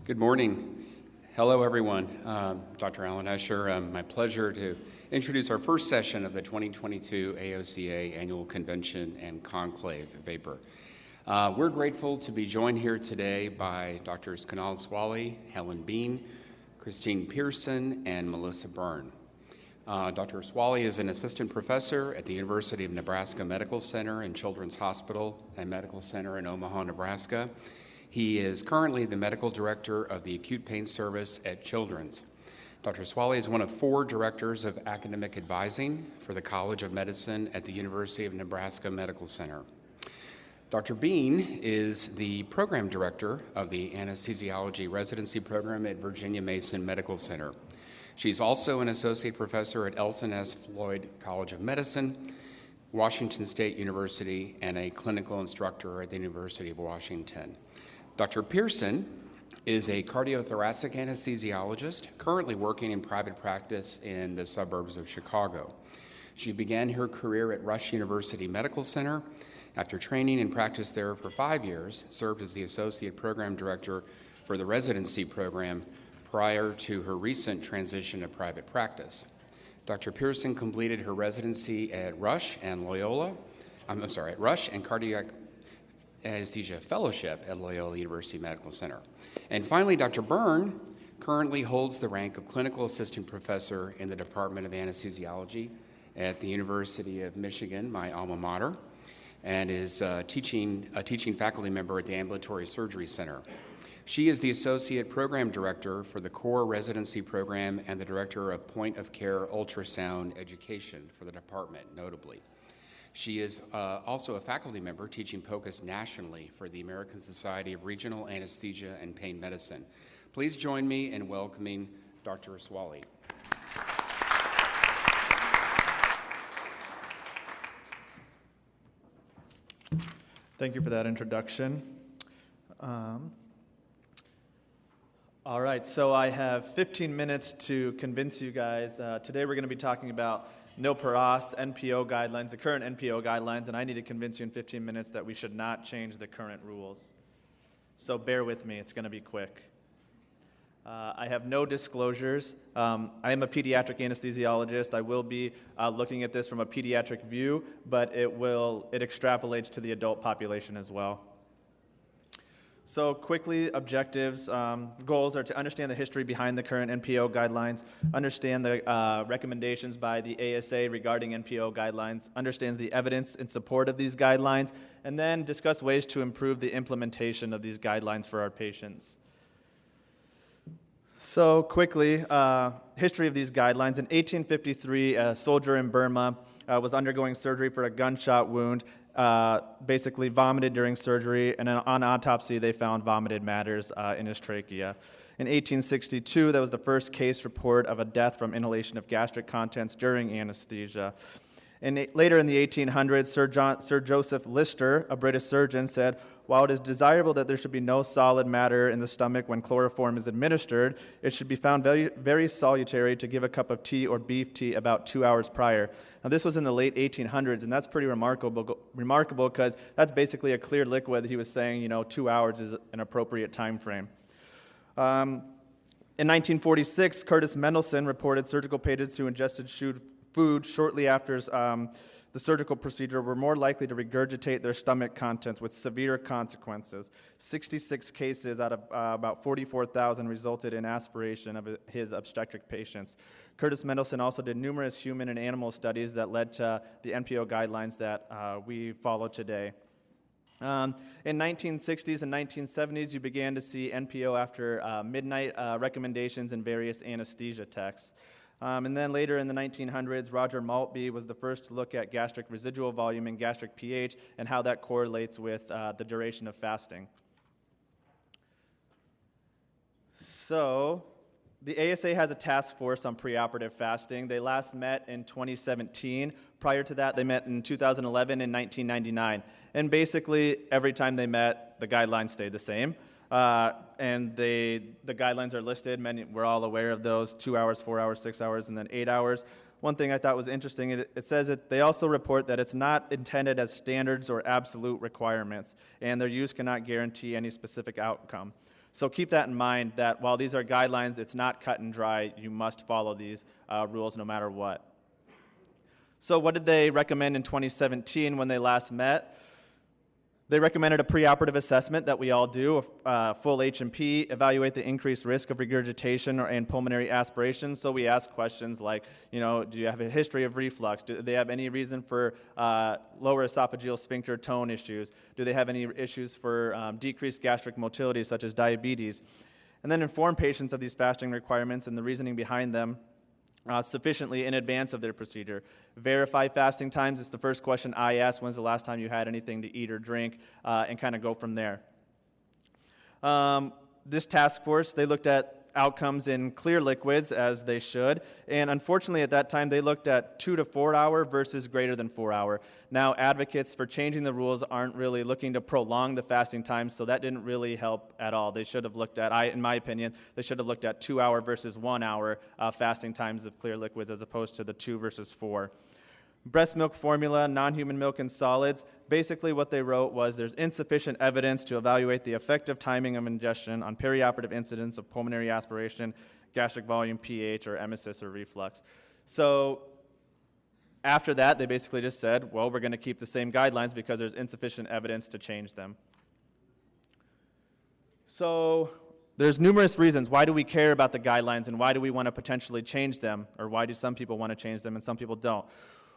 Good morning. Hello, everyone. Dr. Alan Escher. My pleasure to introduce our first session of the 2022 AOCA Annual Convention and Conclave Vapor. We're grateful to be joined here today by Drs. Kunal Swally, Helen Bean, Christine Pearson, and Melissa Byrne. Dr. Swally is an assistant professor at the University of Nebraska Medical Center and Children's Hospital and Medical Center in Omaha, Nebraska. He is currently the medical director of the Acute Pain Service at Children's. Dr. Swally is one of 4 directors of academic advising for the College of Medicine at the University of Nebraska Medical Center. Dr. Bean is the program director of the anesthesiology residency program at Virginia Mason Medical Center. She's also an associate professor at Elson S. Floyd College of Medicine, Washington State University, and a clinical instructor at the University of Washington. Dr. Pearson is a cardiothoracic anesthesiologist currently working in private practice in the suburbs of Chicago. She began her career at Rush University Medical Center. After training and practice there for 5 years, served as the associate program director for the residency program prior to her recent transition to private practice. Dr. Pearson completed her residency at Rush and Cardiac Anesthesia Fellowship at Loyola University Medical Center. And finally, Dr. Byrne currently holds the rank of clinical assistant professor in the Department of Anesthesiology at the University of Michigan, my alma mater, and is a teaching faculty member at the Ambulatory Surgery Center. She is the associate program director for the core residency program and the director of point-of-care ultrasound education for the department, notably. She is also a faculty member teaching POCUS nationally for the American Society of Regional Anesthesia and Pain Medicine. Please join me in welcoming Dr. Swally. Thank you for that introduction. All right, so I have 15 minutes to convince you guys. Today we're going to be talking about no paras, NPO guidelines, the current NPO guidelines, and I need to convince you in 15 minutes that we should not change the current rules. So bear with me, it's going to be quick. I have no disclosures. I am a pediatric anesthesiologist. I will be looking at this from a pediatric view, but it extrapolates to the adult population as well. So quickly, objectives, goals are to understand the history behind the current NPO guidelines, understand the recommendations by the ASA regarding NPO guidelines, understand the evidence in support of these guidelines, and then discuss ways to improve the implementation of these guidelines for our patients. So quickly, history of these guidelines. In 1853, a soldier in Burma was undergoing surgery for a gunshot wound, basically vomited during surgery, and on autopsy they found vomited matters in his trachea. In 1862, that was the first case report of a death from inhalation of gastric contents during anesthesia. And later in the 1800s, Sir Joseph Lister, a British surgeon, said, while it is desirable that there should be no solid matter in the stomach when chloroform is administered, it should be found very, very salutary to give a cup of tea or beef tea about 2 hours prior. Now, this was in the late 1800s, and that's pretty remarkable because that's basically a clear liquid. He was saying, 2 hours is an appropriate time frame. In 1946, Curtis Mendelsohn reported surgical patients who ingested food shortly after the surgical procedure were more likely to regurgitate their stomach contents with severe consequences. 66 cases out of about 44,000 resulted in aspiration of his obstetric patients. Curtis Mendelsohn also did numerous human and animal studies that led to the NPO guidelines that we follow today. In 1960s and 1970s, you began to see NPO after midnight recommendations in various anesthesia texts. And then later in the 1900s, Roger Maltby was the first to look at gastric residual volume and gastric pH and how that correlates with the duration of fasting. So the ASA has a task force on preoperative fasting. They last met in 2017. Prior to that, they met in 2011 and 1999. And basically, every time they met, the guidelines stayed the same. And the guidelines are listed. We're all aware of those: 2 hours, 4 hours, 6 hours, and then 8 hours. One thing I thought was interesting, it says that they also report that it's not intended as standards or absolute requirements, and their use cannot guarantee any specific outcome. So keep that in mind, that while these are guidelines, it's not cut and dry. You must follow these rules no matter what. So what did they recommend in 2017 when they last met? They recommended a preoperative assessment that we all do, a full H&P, evaluate the increased risk of regurgitation and pulmonary aspiration. So we ask questions like, do you have a history of reflux? Do they have any reason for lower esophageal sphincter tone issues? Do they have any issues for decreased gastric motility, such as diabetes? And then inform patients of these fasting requirements and the reasoning behind them sufficiently in advance of their procedure. Verify fasting times is the first question I ask. When's the last time you had anything to eat or drink? And kind of go from there. This task force, they looked at outcomes in clear liquids, as they should, and unfortunately at that time they looked at 2 to 4 hour versus greater than 4 hour. Now advocates for changing the rules aren't really looking to prolong the fasting time, so that didn't really help at all. They should have looked at, in my opinion, they should have looked at 2 hour versus 1 hour fasting times of clear liquids as opposed to the 2 versus 4. Breast milk formula, non-human milk, and solids. Basically what they wrote was there's insufficient evidence to evaluate the effective timing of ingestion on perioperative incidence of pulmonary aspiration, gastric volume, pH, or emesis or reflux. So after that, they basically just said, well, we're going to keep the same guidelines because there's insufficient evidence to change them. So there's numerous reasons. Why do we care about the guidelines, and why do we want to potentially change them? Or why do some people want to change them and some people don't?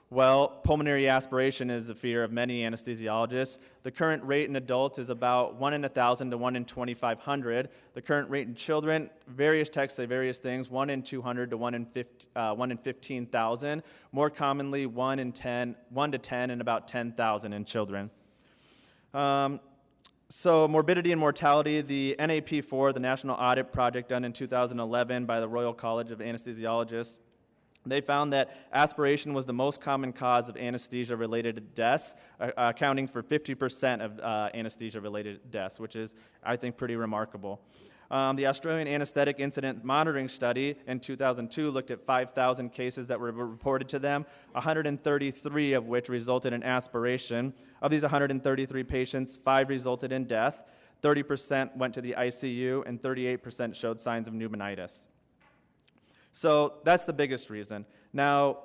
Well, pulmonary aspiration is a fear of many anesthesiologists. The current rate in adults is about 1 in 1,000 to 1 in 2,500. The current rate in children, various texts say various things, 1 in 200 to 1 in 15,000. More commonly, 1 to 10 and about 10,000 in children. So morbidity and mortality, the NAP4, the National Audit Project done in 2011 by the Royal College of Anesthesiologists, they found that aspiration was the most common cause of anesthesia-related deaths, accounting for 50% of anesthesia-related deaths, which is, I think, pretty remarkable. The Australian Anesthetic Incident Monitoring Study in 2002 looked at 5,000 cases that were reported to them, 133 of which resulted in aspiration. Of these 133 patients, 5 resulted in death, 30% went to the ICU, and 38% showed signs of pneumonitis. So that's the biggest reason. Now,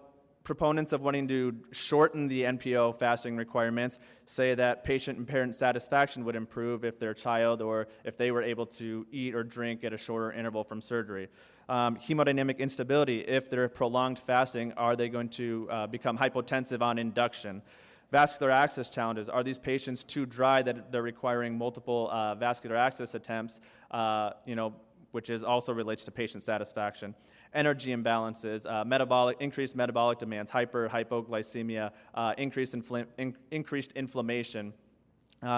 proponents of wanting to shorten the NPO fasting requirements say that patient and parent satisfaction would improve if their child or if they were able to eat or drink at a shorter interval from surgery. Hemodynamic instability, if they're prolonged fasting, are they going to become hypotensive on induction? Vascular access challenges, are these patients too dry that they're requiring multiple vascular access attempts, which also relates to patient satisfaction. Energy imbalances, increased metabolic demands, hypoglycemia, increased inflammation.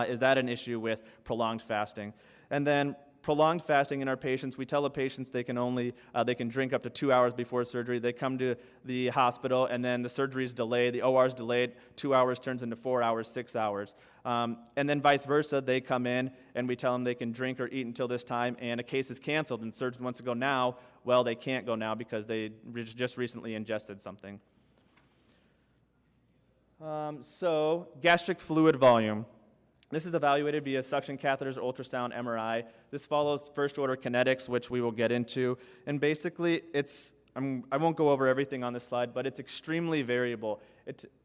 Is that an issue with prolonged fasting? And then prolonged fasting in our patients, we tell the patients they can drink up to 2 hours before surgery. They come to the hospital, and then the surgery is delayed, the OR is delayed, 2 hours turns into 4 hours, 6 hours. And then vice versa, they come in, and we tell them they can drink or eat until this time, and a case is canceled, and the surgeon wants to go now. Well, they can't go now because they just recently ingested something. So gastric fluid volume. This is evaluated via suction catheters, ultrasound, MRI. This follows first-order kinetics, which we will get into. And basically, I won't go over everything on this slide, but it's extremely variable.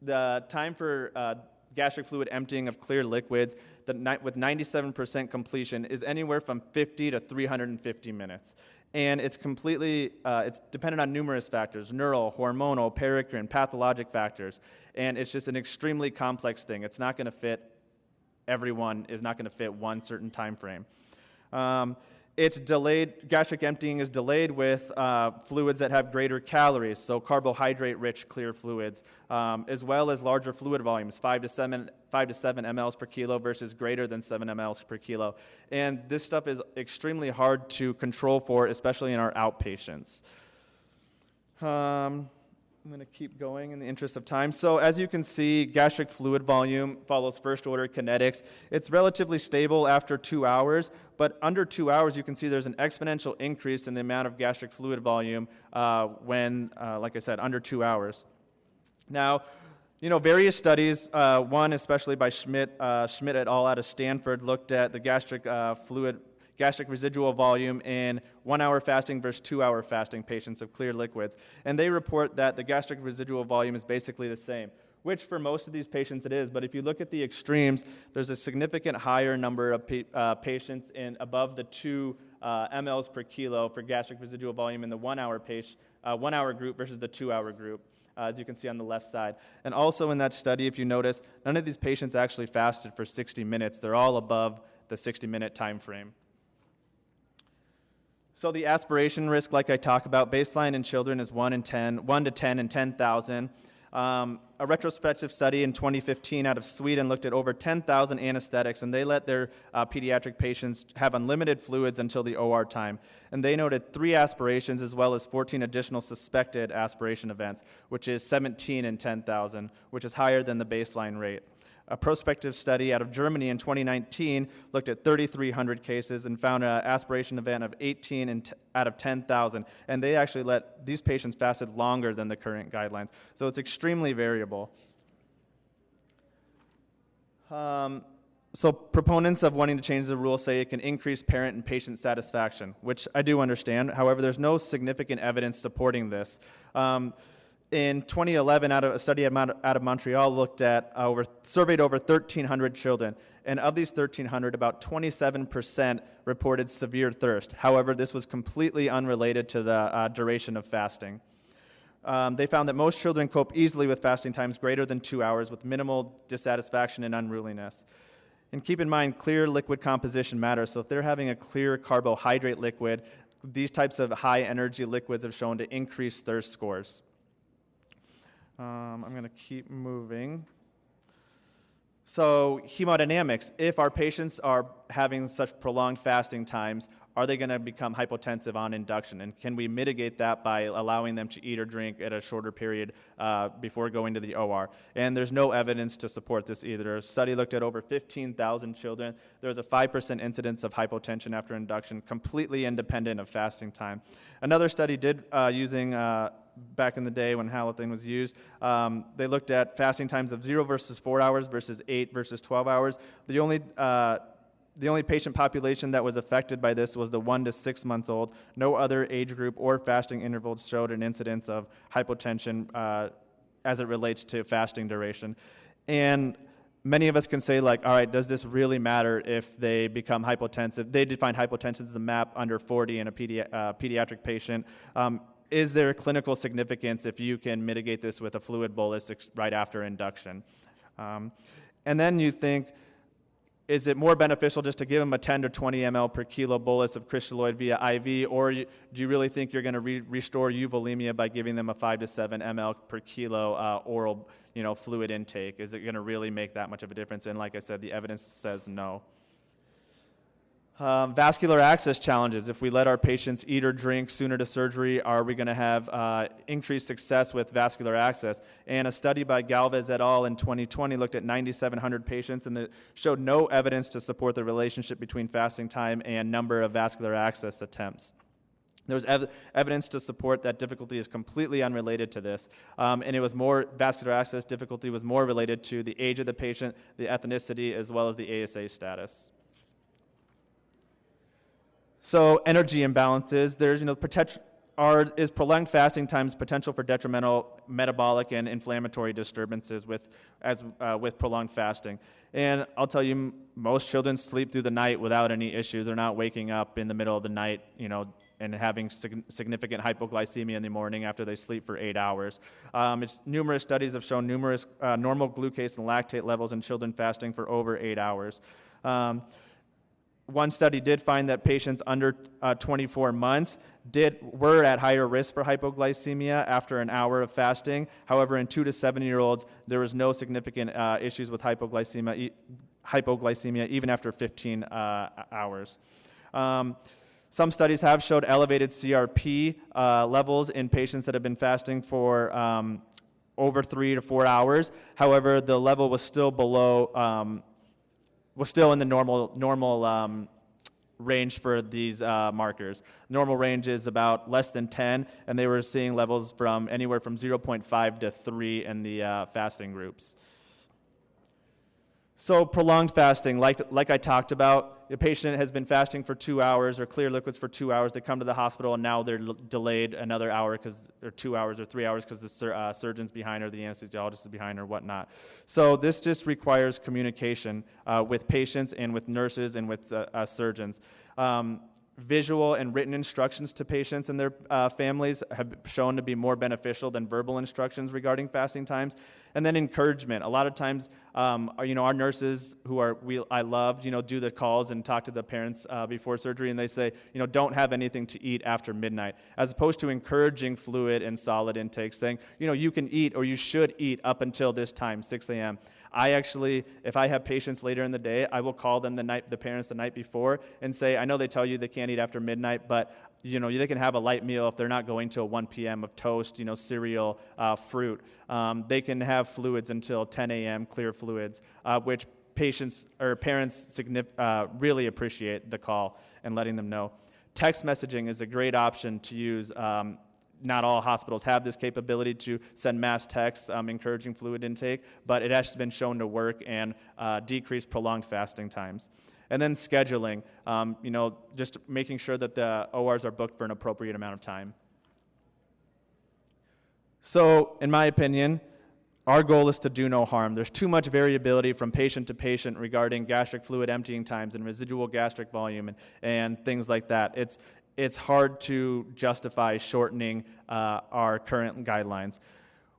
The time for gastric fluid emptying of clear liquids with 97% completion is anywhere from 50 to 350 minutes. And it's it's dependent on numerous factors, neural, hormonal, paracrine, pathologic factors. And it's just an extremely complex thing. It's not going to fit everyone, is not going to fit one certain time frame. It's delayed, gastric emptying is delayed with fluids that have greater calories, so carbohydrate-rich clear fluids, as well as larger fluid volumes, 5 to 7 mLs per kilo versus greater than 7 mLs per kilo. And this stuff is extremely hard to control for, especially in our outpatients. I'm going to keep going in the interest of time. So as you can see, gastric fluid volume follows first-order kinetics. It's relatively stable after 2 hours, but under 2 hours, you can see there's an exponential increase in the amount of gastric fluid volume when, like I said, under 2 hours. Now, various studies, one especially by Schmidt et al. Out of Stanford, looked at the gastric gastric residual volume in 1-hour fasting versus 2-hour fasting patients of clear liquids. And they report that the gastric residual volume is basically the same, which for most of these patients it is. But if you look at the extremes, there's a significant higher number of patients in above the 2 mLs per kilo for gastric residual volume in the 1-hour group versus the 2-hour group, as you can see on the left side. And also in that study, if you notice, none of these patients actually fasted for 60 minutes. They're all above the 60-minute time frame. So the aspiration risk, like I talked about, baseline in children is 1 to 10 in 10,000. A retrospective study in 2015 out of Sweden looked at over 10,000 anesthetics, and they let their pediatric patients have unlimited fluids until the OR time. And they noted 3 aspirations as well as 14 additional suspected aspiration events, which is 17 in 10,000, which is higher than the baseline rate. A prospective study out of Germany in 2019 looked at 3,300 cases and found an aspiration event of 18 out of 10,000, and they actually let these patients fasted longer than the current guidelines. So it's extremely variable. So proponents of wanting to change the rule say it can increase parent and patient satisfaction, which I do understand. However, there's no significant evidence supporting this. In 2011, a study out of Montreal looked at surveyed over 1,300 children, and of these 1,300, about 27% reported severe thirst. However, this was completely unrelated to the duration of fasting. They found that most children cope easily with fasting times greater than 2 hours with minimal dissatisfaction and unruliness. And keep in mind, clear liquid composition matters, so if they're having a clear carbohydrate liquid, these types of high-energy liquids have shown to increase thirst scores. I'm going to keep moving. So hemodynamics, if our patients are having such prolonged fasting times, are they going to become hypotensive on induction? And can we mitigate that by allowing them to eat or drink at a shorter period before going to the OR? And there's no evidence to support this either. A study looked at over 15,000 children. There was a 5% incidence of hypotension after induction, completely independent of fasting time. Another study did using back in the day when halothane was used, they looked at fasting times of 0 versus 4 hours versus 8 versus 12 hours. The only patient population that was affected by this was the 1 to 6 months old. No other age group or fasting intervals showed an incidence of hypotension as it relates to fasting duration. And many of us can say, like, all right, does this really matter if they become hypotensive? They define hypotension as a MAP under 40 in a pediatric patient. Is there clinical significance if you can mitigate this with a fluid bolus right after induction? And then you think, is it more beneficial just to give them a 10 to 20 ml per kilo bolus of crystalloid via IV, or do you really think you're going to restore euvolemia by giving them a 5 to 7 ml per kilo oral fluid intake? Is it going to really make that much of a difference? And like I said, the evidence says no. Vascular access challenges. If we let our patients eat or drink sooner to surgery, are we going to have increased success with vascular access? And a study by Galvez et al. In 2020 looked at 9,700 patients and showed no evidence to support the relationship between fasting time and number of vascular access attempts. There was evidence to support that difficulty is completely unrelated to this, and it was vascular access difficulty was more related to the age of the patient, the ethnicity, as well as the ASA status. So energy imbalances, there's potential. Is prolonged fasting times potential for detrimental metabolic and inflammatory disturbances with prolonged fasting? And I'll tell you, most children sleep through the night without any issues. They're not waking up in the middle of the night, and having significant hypoglycemia in the morning after they sleep for 8 hours. Numerous studies have shown normal glucose and lactate levels in children fasting for over 8 hours. One study did find that patients under 24 months were at higher risk for hypoglycemia after an hour of fasting. However, in 2 to 7-year-olds, there was no significant issues with hypoglycemia even after 15 hours. Some studies have showed elevated CRP levels in patients that have been fasting for over 3 to 4 hours. However, the level was still below. Was still in the normal range for these markers. Normal range is about less than 10, and they were seeing levels from anywhere from 0.5 to 3 in the fasting groups. So prolonged fasting, like I talked about, the patient has been fasting for 2 hours or clear liquids for 2 hours. They come to the hospital and now they're delayed another hour or 2 hours or 3 hours because the surgeon's behind or the anesthesiologist is behind or whatnot. So this just requires communication with patients and with nurses and with surgeons. Visual and written instructions to patients and their families have shown to be more beneficial than verbal instructions regarding fasting times. And then encouragement. A lot of times, our nurses I love, do the calls and talk to the parents before surgery, and they say, don't have anything to eat after midnight, as opposed to encouraging fluid and solid intake, saying, you can eat or you should eat up until this time, 6 a.m. I actually, if I have patients later in the day, I will call them the parents the night before and say, I know they tell you they can't eat after midnight, but they can have a light meal if they're not going till 1 p.m. of toast, cereal, fruit. They can have fluids until 10 a.m., clear fluids, which patients or parents really appreciate the call and letting them know. Text messaging is a great option to use. Not all hospitals have this capability to send mass texts encouraging fluid intake, but it has been shown to work and decrease prolonged fasting times. And then scheduling, just making sure that the ORs are booked for an appropriate amount of time. So, in my opinion, our goal is to do no harm. There's too much variability from patient to patient regarding gastric fluid emptying times and residual gastric volume and things like that. It's hard to justify shortening our current guidelines.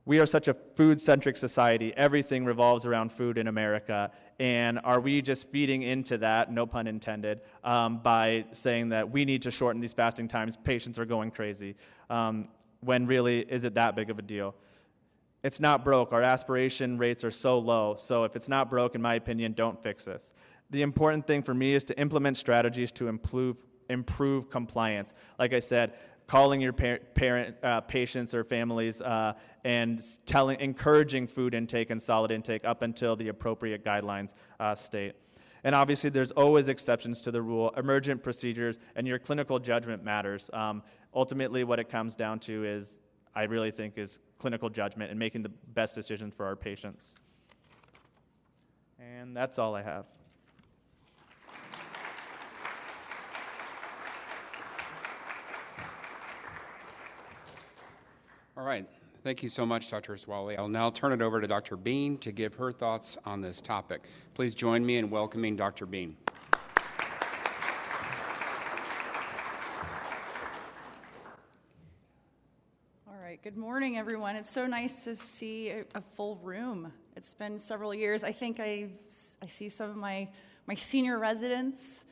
We are such a food-centric society. Everything revolves around food in America. And are we just feeding into that, no pun intended, by saying that we need to shorten these fasting times, patients are going crazy, when really, is it that big of a deal? It's not broke. Our aspiration rates are so low. So if it's not broke, in my opinion, don't fix this. The important thing for me is to implement strategies to improve compliance. Like I said, calling your patients or families and encouraging food intake and solid intake up until the appropriate guidelines state. And obviously, there's always exceptions to the rule. Emergent procedures and your clinical judgment matters. Ultimately, what it comes down to is, I really think, is clinical judgment and making the best decisions for our patients. And that's all I have. All right. Thank you so much, Dr. Swally. I'll now turn it over to Dr. Bean to give her thoughts on this topic. Please join me in welcoming Dr. Bean. All right. Good morning, everyone. It's so nice to see a full room. It's been several years. I think I see some of my senior residents.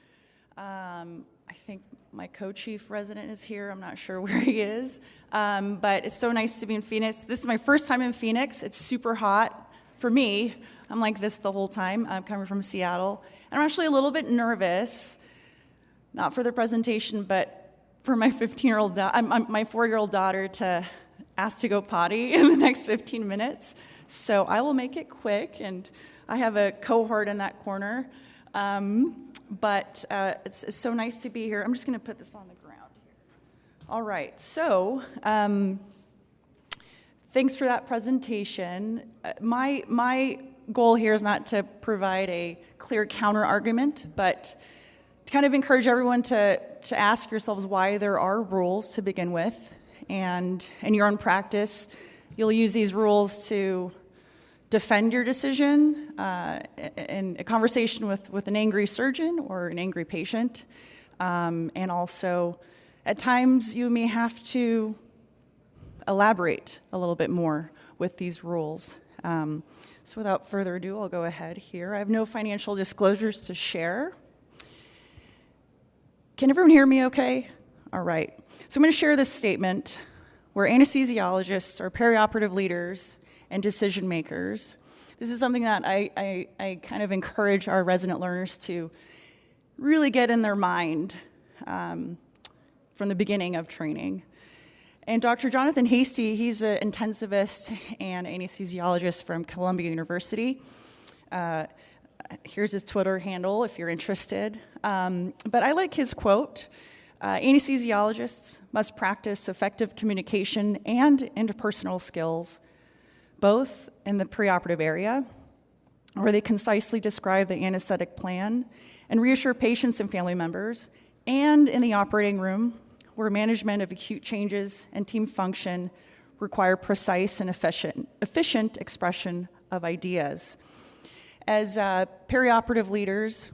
I think my co-chief resident is here. I'm not sure where he is. But it's so nice to be in Phoenix. This is my first time in Phoenix. It's super hot for me. I'm like this the whole time. I'm coming from Seattle. And I'm actually a little bit nervous, not for the presentation, but for my 4-year-old daughter to ask to go potty in the next 15 minutes. So I will make it quick, and I have a cohort in that corner. But it's so nice to be here. I'm just going to put this on the ground here. All right. So thanks for that presentation. My goal here is not to provide a clear counter argument, but to kind of encourage everyone to ask yourselves why there are rules to begin with. And in your own practice, you'll use these rules to defend your decision in a conversation with an angry surgeon or an angry patient. And also, at times, you may have to elaborate a little bit more with these rules. So without further ado, I'll go ahead here. I have no financial disclosures to share. Can everyone hear me okay? All right. So I'm going to share this statement where anesthesiologists are perioperative leaders and decision makers. This is something that I kind of encourage our resident learners to really get in their mind from the beginning of training. And Dr. Jonathan Hasty, he's an intensivist and anesthesiologist from Columbia University. Here's his Twitter handle if you're interested. But I like his quote, anesthesiologists must practice effective communication and interpersonal skills, both in the preoperative area where they concisely describe the anesthetic plan and reassure patients and family members, and in the operating room, where management of acute changes and team function require precise and efficient expression of ideas. As perioperative leaders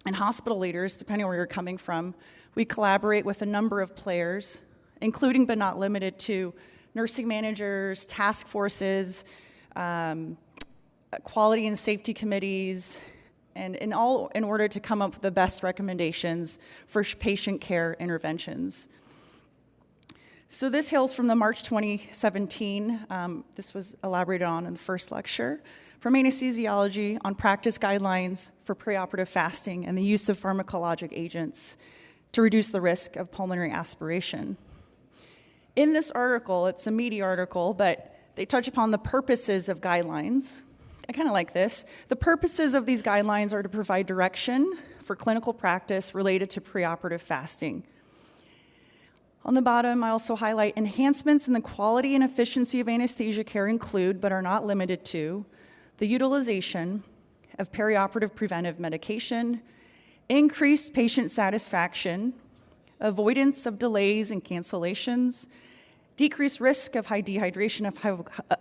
and hospital leaders, depending on where you're coming from, we collaborate with a number of players, including but not limited to nursing managers, task forces, quality and safety committees, and in order to come up with the best recommendations for patient care interventions. So this hails from the March 2017, this was elaborated on in the first lecture, from anesthesiology on practice guidelines for preoperative fasting and the use of pharmacologic agents to reduce the risk of pulmonary aspiration. In this article, it's a meaty article, but they touch upon the purposes of guidelines. I kind of like this. The purposes of these guidelines are to provide direction for clinical practice related to preoperative fasting. On the bottom, I also highlight enhancements in the quality and efficiency of anesthesia care include, but are not limited to, the utilization of perioperative preventive medication, increased patient satisfaction, avoidance of delays and cancellations, decreased risk of high dehydration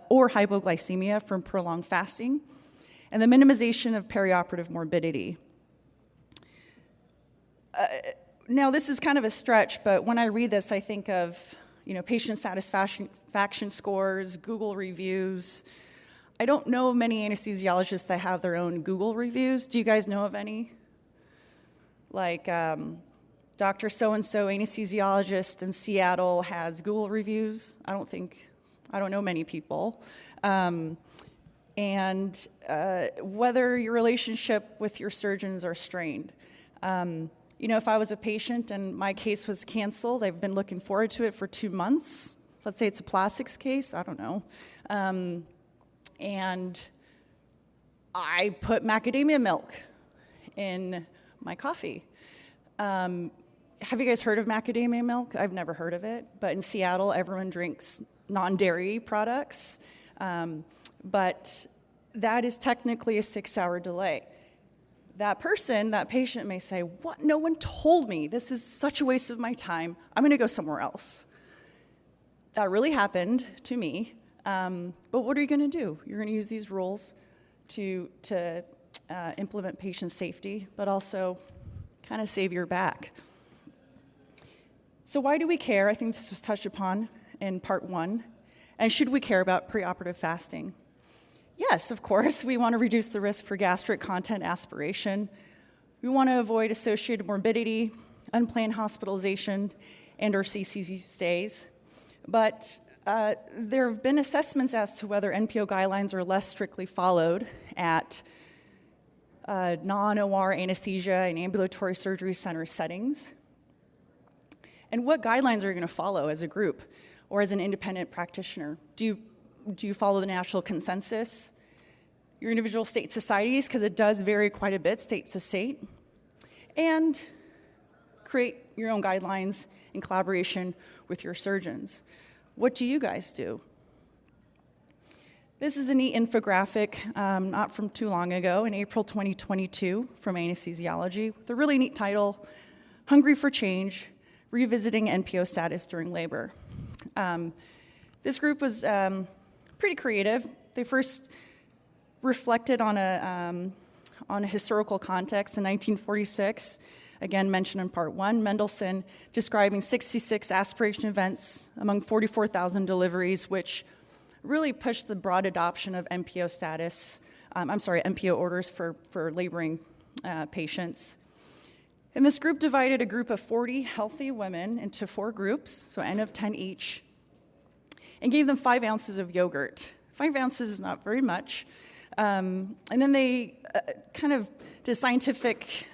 or hypoglycemia from prolonged fasting, and the minimization of perioperative morbidity. Now, this is kind of a stretch, but when I read this, I think of patient satisfaction scores, Google reviews. I don't know of many anesthesiologists that have their own Google reviews. Do you guys know of any? Like Dr. So-and-so anesthesiologist in Seattle has Google reviews. I don't know many people. And whether your relationship with your surgeons are strained. If I was a patient and my case was canceled, I've been looking forward to it for 2 months. Let's say it's a plastics case, I don't know. And I put macadamia milk in my coffee. Have you guys heard of macadamia milk? I've never heard of it, but in Seattle, everyone drinks non-dairy products. But that is technically a 6-hour delay. That patient may say, "What? No one told me. This is such a waste of my time. I'm going to go somewhere else." That really happened to me. But what are you going to do? You're going to use these rules to implement patient safety, but also kind of save your back. So why do we care? I think this was touched upon in part 1. And should we care about preoperative fasting? Yes, of course. We want to reduce the risk for gastric content aspiration. We want to avoid associated morbidity, unplanned hospitalization, and or CCU stays. But there have been assessments as to whether NPO guidelines are less strictly followed at non-OR anesthesia and ambulatory surgery center settings. And what guidelines are you going to follow as a group or as an independent practitioner? Do you follow the national consensus? Your individual state societies, because it does vary quite a bit state to state. And create your own guidelines in collaboration with your surgeons. What do you guys do? This is a neat infographic, not from too long ago, in April 2022, from Anesthesiology, with a really neat title, Hungry for Change, Revisiting NPO Status During Labor. This group was pretty creative. They first reflected on a historical context in 1946, again mentioned in part 1, Mendelsohn describing 66 aspiration events among 44,000 deliveries, which really pushed the broad adoption of NPO status, NPO orders for laboring patients. And this group divided a group of 40 healthy women into 4 groups, so N of 10 each, and gave them 5 ounces of yogurt. 5 ounces is not very much. And then they kind of did a scientific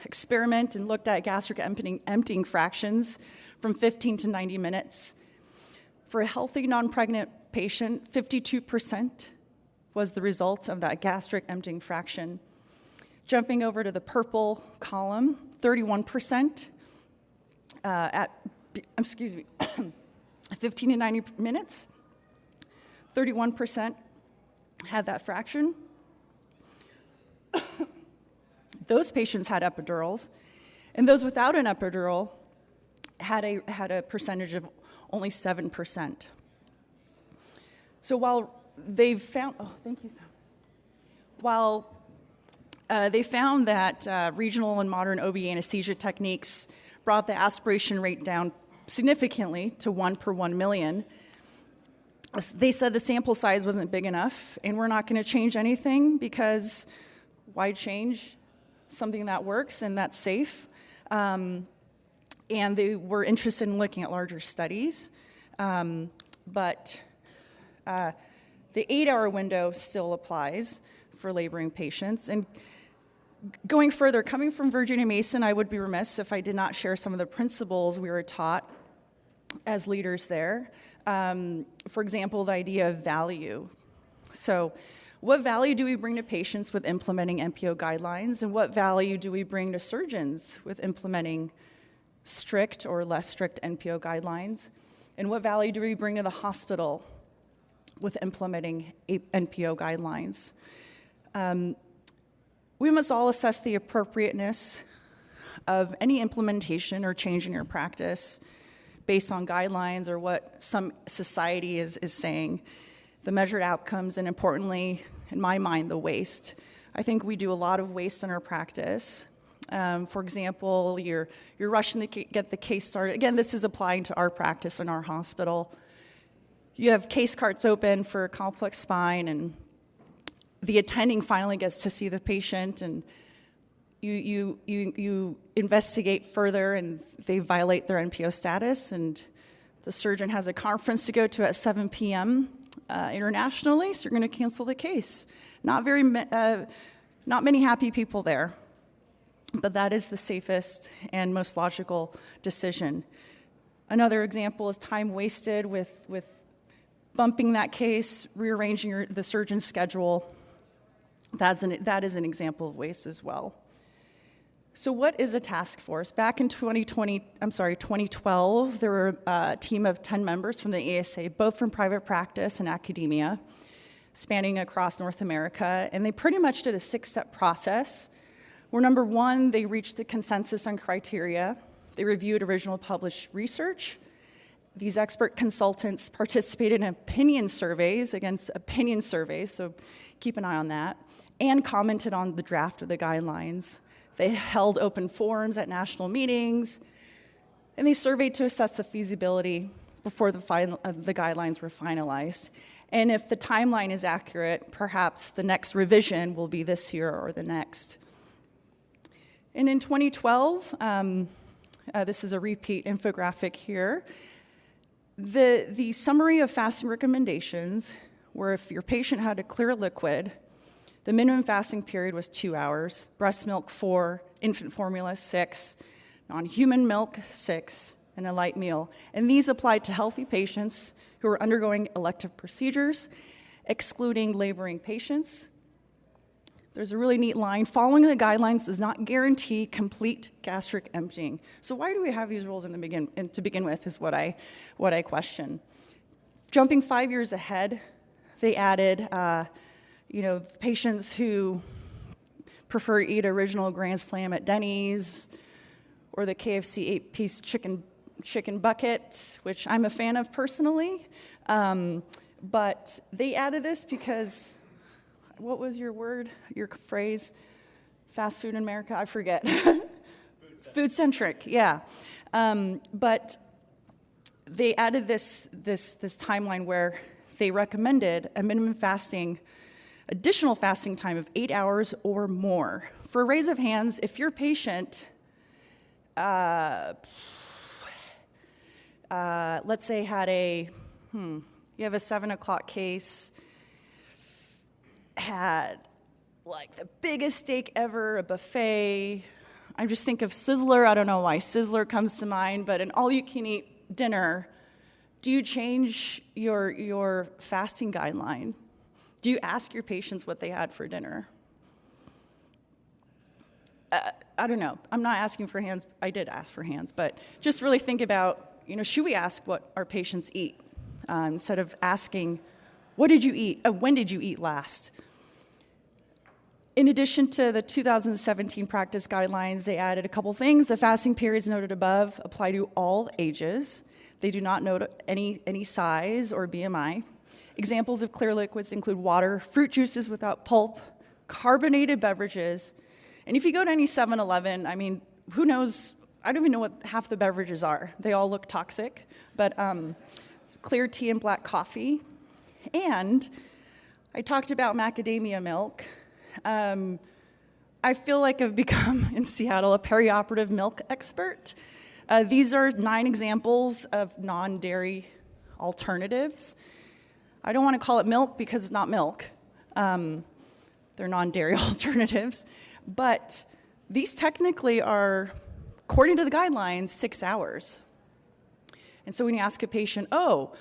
experiment and looked at gastric emptying fractions from 15 to 90 minutes. For a healthy non-pregnant patient, 52% was the result of that gastric emptying fraction. Jumping over to the purple column, 31% at 15 to 90 minutes, 31% had that fraction. Those patients had epidurals, and those without an epidural had a percentage of only 7%. So while they've found, thank you so much. While they found that regional and modern OB anesthesia techniques brought the aspiration rate down significantly to 1 per 1 million, they said the sample size wasn't big enough, and we're not going to change anything because why change something that works and that's safe? And they were interested in looking at larger studies, but the 8-hour window still applies for laboring patients. And going further, coming from Virginia Mason, I would be remiss if I did not share some of the principles we were taught as leaders there. For example, the idea of value. So what value do we bring to patients with implementing NPO guidelines, and what value do we bring to surgeons with implementing strict or less strict NPO guidelines? And what value do we bring to the hospital with implementing NPO guidelines? We must all assess the appropriateness of any implementation or change in your practice based on guidelines or what some society is saying, the measured outcomes, and importantly, in my mind, the waste. I think we do a lot of waste in our practice. For example, you're rushing to get the case started. Again, this is applying to our practice in our hospital. You have case carts open for complex spine, and the attending finally gets to see the patient, and you investigate further, and they violate their NPO status, and the surgeon has a conference to go to at 7 p.m. Internationally, so you're going to cancel the case. Not many happy people there, but that is the safest and most logical decision. Another example is time wasted with bumping that case, rearranging the surgeon's schedule. That is an example of waste as well. So what is a task force? Back in 2012, there were a team of 10 members from the ASA, both from private practice and academia, spanning across North America, and they pretty much did a 6-step process where, number one, they reached the consensus on criteria. They reviewed original published research. These expert consultants participated in opinion surveys, so keep an eye on that, and commented on the draft of the guidelines. They held open forums at national meetings, and they surveyed to assess the feasibility before the guidelines were finalized. And if the timeline is accurate, perhaps the next revision will be this year or the next. And in 2012, this is a repeat infographic here, the summary of fasting recommendations were if your patient had a clear liquid, the minimum fasting period was 2 hours, breast milk 4, infant formula 6, non-human milk 6, and a light meal. And these applied to healthy patients who were undergoing elective procedures, excluding laboring patients. There's a really neat line: following the guidelines does not guarantee complete gastric emptying. So why do we have these rules to begin with is what I question. Jumping 5 years ahead, they added patients who prefer to eat original Grand Slam at Denny's or the KFC 8-piece chicken bucket, which I'm a fan of personally. But they added this because, what was your phrase? Fast food in America? I forget. Food-centric, yeah. But they added this timeline where they recommended a minimum additional fasting time of 8 hours or more. For a raise of hands, if your patient, let's say you have a 7 o'clock case, had like the biggest steak ever, a buffet. I just think of Sizzler. I don't know why Sizzler comes to mind, but an all-you-can-eat dinner. Do you change your fasting guideline? Do you ask your patients what they had for dinner? I don't know. I'm not asking for hands. I did ask for hands, but just really think about, should we ask what our patients eat instead of asking, what did you eat? When did you eat last? In addition to the 2017 practice guidelines, they added a couple things. The fasting periods noted above apply to all ages. They do not note any size or BMI. Examples of clear liquids include water, fruit juices without pulp, carbonated beverages. And if you go to any 7-Eleven, I mean, who knows? I don't even know what half the beverages are. They all look toxic. But clear tea and black coffee. And I talked about macadamia milk. I feel like I've become, in Seattle, a perioperative milk expert. These are 9 examples of non-dairy alternatives. I don't want to call it milk because it's not milk. They're non-dairy alternatives. But these technically are, according to the guidelines, 6 hours. And so when you ask a patient, oh,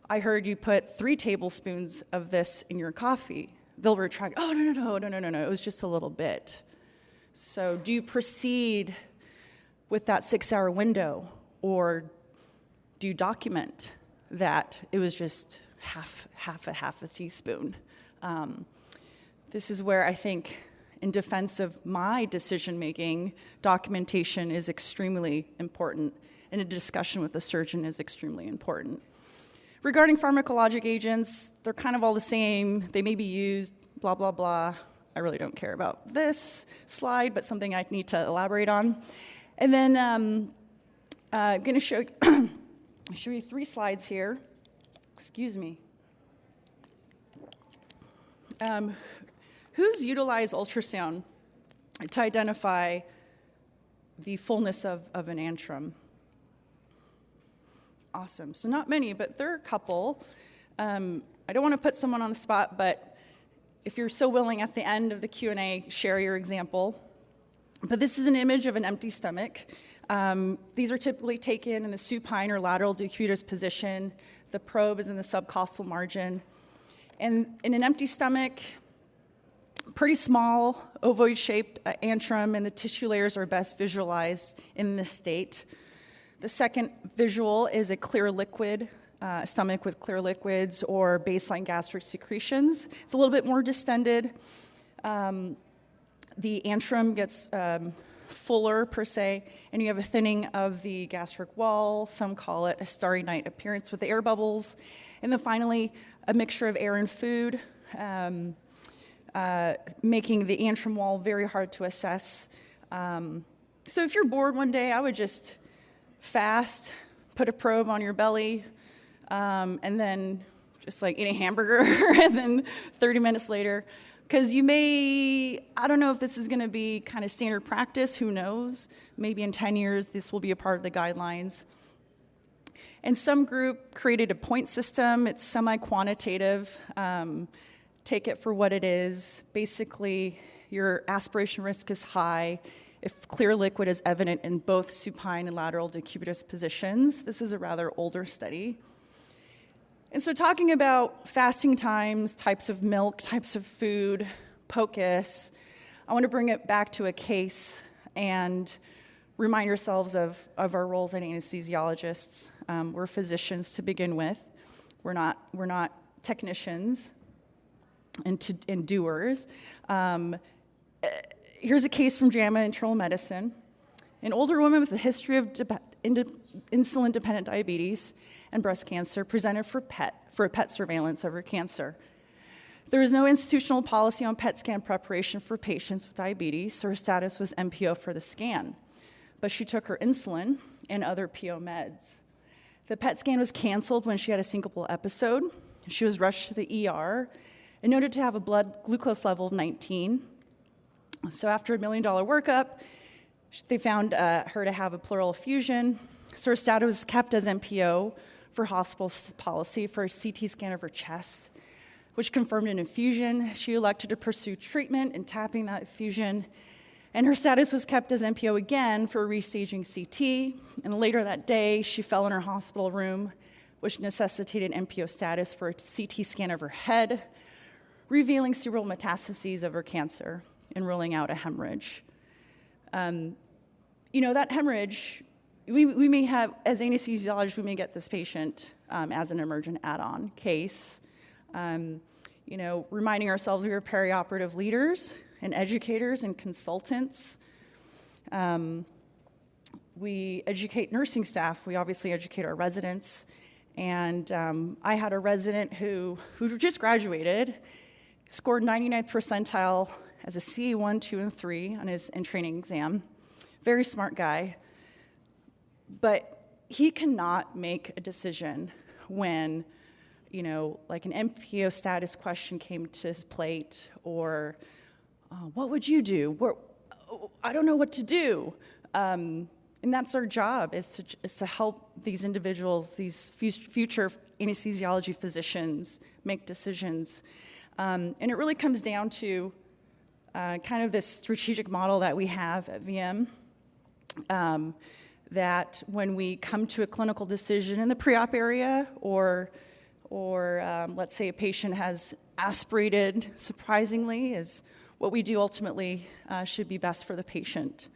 I heard you put 3 tablespoons of this in your coffee, they'll retract, oh, no, it was just a little bit. So do you proceed with that 6-hour window, or do you document that it was just half a teaspoon? This is where I think, in defense of my decision-making, documentation is extremely important, and a discussion with the surgeon is extremely important. Regarding pharmacologic agents, they're kind of all the same. They may be used, blah, blah, blah. I really don't care about this slide, but something I need to elaborate on. And then I'm going to show you 3 slides here. Excuse me. Who's utilized ultrasound to identify the fullness of an antrum? Awesome. So not many, but there are a couple. I don't want to put someone on the spot, but if you're so willing at the end of the Q&A, share your example. But this is an image of an empty stomach. These are typically taken in the supine or lateral decubitus position. The probe is in the subcostal margin. And in an empty stomach, pretty small, ovoid-shaped antrum, and the tissue layers are best visualized in this state. The second visual is a clear liquid, stomach with clear liquids or baseline gastric secretions. It's a little bit more distended. The antrum gets fuller, per se, and you have a thinning of the gastric wall. Some call it a starry night appearance with the air bubbles. And then finally, a mixture of air and food, making the antrum wall very hard to assess. So if you're bored one day, I would just fast, put a probe on your belly, and then just like eat a hamburger, and then 30 minutes later, because you may, I don't know if this is going to be kind of standard practice, who knows? Maybe in 10 years, this will be a part of the guidelines. And some group created a point system. It's semi-quantitative. Take it for what it is. Basically, your aspiration risk is high if clear liquid is evident in both supine and lateral decubitus positions. This is a rather older study. And so talking about fasting times, types of milk, types of food, POCUS, I want to bring it back to a case and remind yourselves of our roles as anesthesiologists. We're physicians to begin with. We're not technicians and doers. Here's a case from JAMA Internal Medicine. An older woman with a history of insulin-dependent diabetes and breast cancer presented for a PET surveillance of her cancer. There is no institutional policy on PET scan preparation for patients with diabetes, so her status was MPO for the scan. But she took her insulin and other PO meds. The PET scan was canceled when she had a syncopal episode. She was rushed to the ER and noted to have a blood glucose level of 19. So after $1 million workup, they found her to have a pleural effusion. So her status was kept as MPO for hospital policy for a CT scan of her chest, which confirmed an effusion. She elected to pursue treatment and tapping that effusion. And her status was kept as MPO again for restaging CT. And later that day, she fell in her hospital room, which necessitated MPO status for a CT scan of her head, revealing cerebral metastases of her cancer and ruling out a hemorrhage. That hemorrhage, we may have, as anesthesiologists, we may get this patient as an emergent add-on case. Reminding ourselves we are perioperative leaders, and educators and consultants. We educate nursing staff. We obviously educate our residents. And I had a resident who just graduated, scored 99th percentile as a CA 1, 2, and 3 on his in-training exam. Very smart guy. But he cannot make a decision when, like an MPO status question came to his plate, or what would you do? I don't know what to do. And that's our job, is to help these individuals, these future anesthesiology physicians, make decisions. And it really comes down to kind of this strategic model that we have at VM, that when we come to a clinical decision in the pre-op area, or let's say a patient has aspirated, surprisingly, is what we do ultimately should be best for the patient.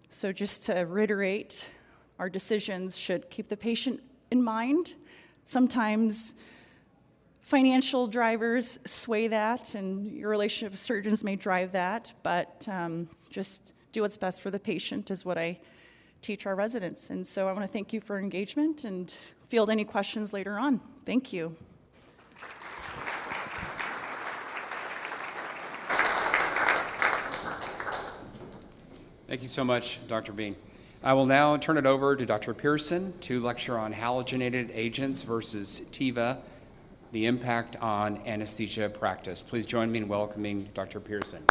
So just to reiterate, our decisions should keep the patient in mind. Sometimes financial drivers sway that, and your relationship with surgeons may drive that, but just do what's best for the patient is what I teach our residents. And so I want to thank you for your engagement and field any questions later on. Thank you. Thank you so much, Dr. Bean. I will now turn it over to Dr. Pearson to lecture on halogenated agents versus TIVA, the impact on anesthesia practice. Please join me in welcoming Dr. Pearson.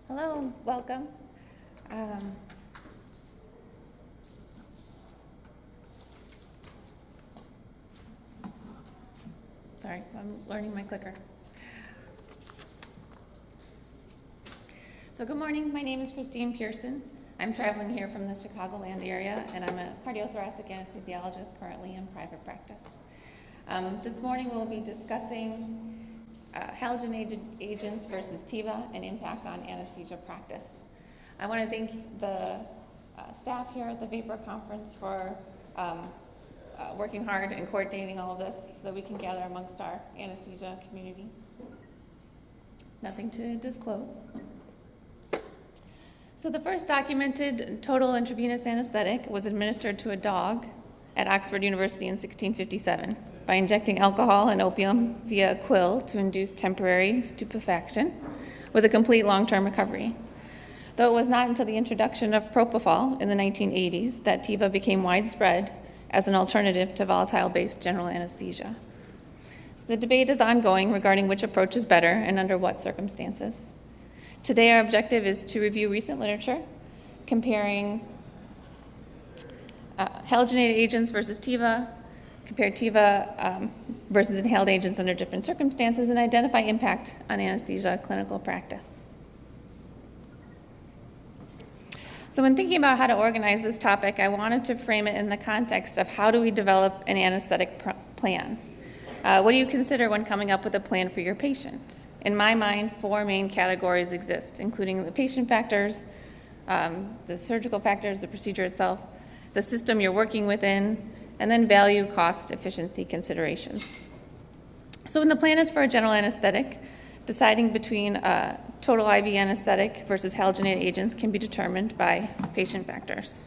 Hello, welcome. Sorry, I'm learning my clicker. So good morning, my name is Christine Pearson. I'm traveling here from the Chicagoland area, and I'm a cardiothoracic anesthesiologist currently in private practice. This morning we'll be discussing halogenated agents versus TIVA and impact on anesthesia practice. I want to thank the staff here at the Vapor Conference for working hard and coordinating all of this so that we can gather amongst our anesthesia community. Nothing to disclose. So the first documented total intravenous anesthetic was administered to a dog at Oxford University in 1657 by injecting alcohol and opium via a quill to induce temporary stupefaction with a complete long-term recovery. Though it was not until the introduction of propofol in the 1980s that TIVA became widespread as an alternative to volatile-based general anesthesia. So the debate is ongoing regarding which approach is better and under what circumstances. Today, our objective is to review recent literature comparing halogenated agents versus TIVA, compare TIVA versus inhaled agents under different circumstances, and identify impact on anesthesia clinical practice. So when thinking about how to organize this topic, I wanted to frame it in the context of how do we develop an anesthetic plan? What do you consider when coming up with a plan for your patient? In my mind, 4 main categories exist, including the patient factors, the surgical factors, the procedure itself, the system you're working within, and then value, cost, efficiency considerations. So when the plan is for a general anesthetic, deciding between total IV anesthetic versus halogenated agents can be determined by patient factors.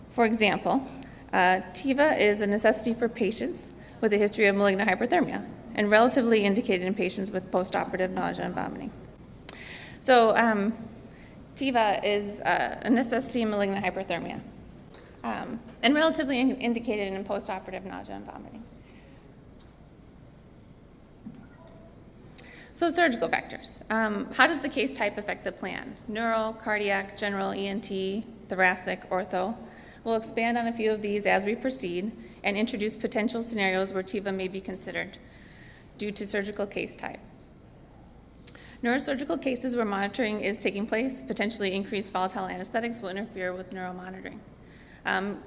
For example, TIVA is a necessity for patients with a history of malignant hyperthermia and relatively indicated in patients with postoperative nausea and vomiting. So TIVA is a necessity in malignant hyperthermia and relatively indicated in postoperative nausea and vomiting. So surgical factors. How does the case type affect the plan? Neuro, cardiac, general, ENT, thoracic, ortho. We'll expand on a few of these as we proceed and introduce potential scenarios where TIVA may be considered due to surgical case type. Neurosurgical cases where monitoring is taking place, potentially increased volatile anesthetics will interfere with neuromonitoring.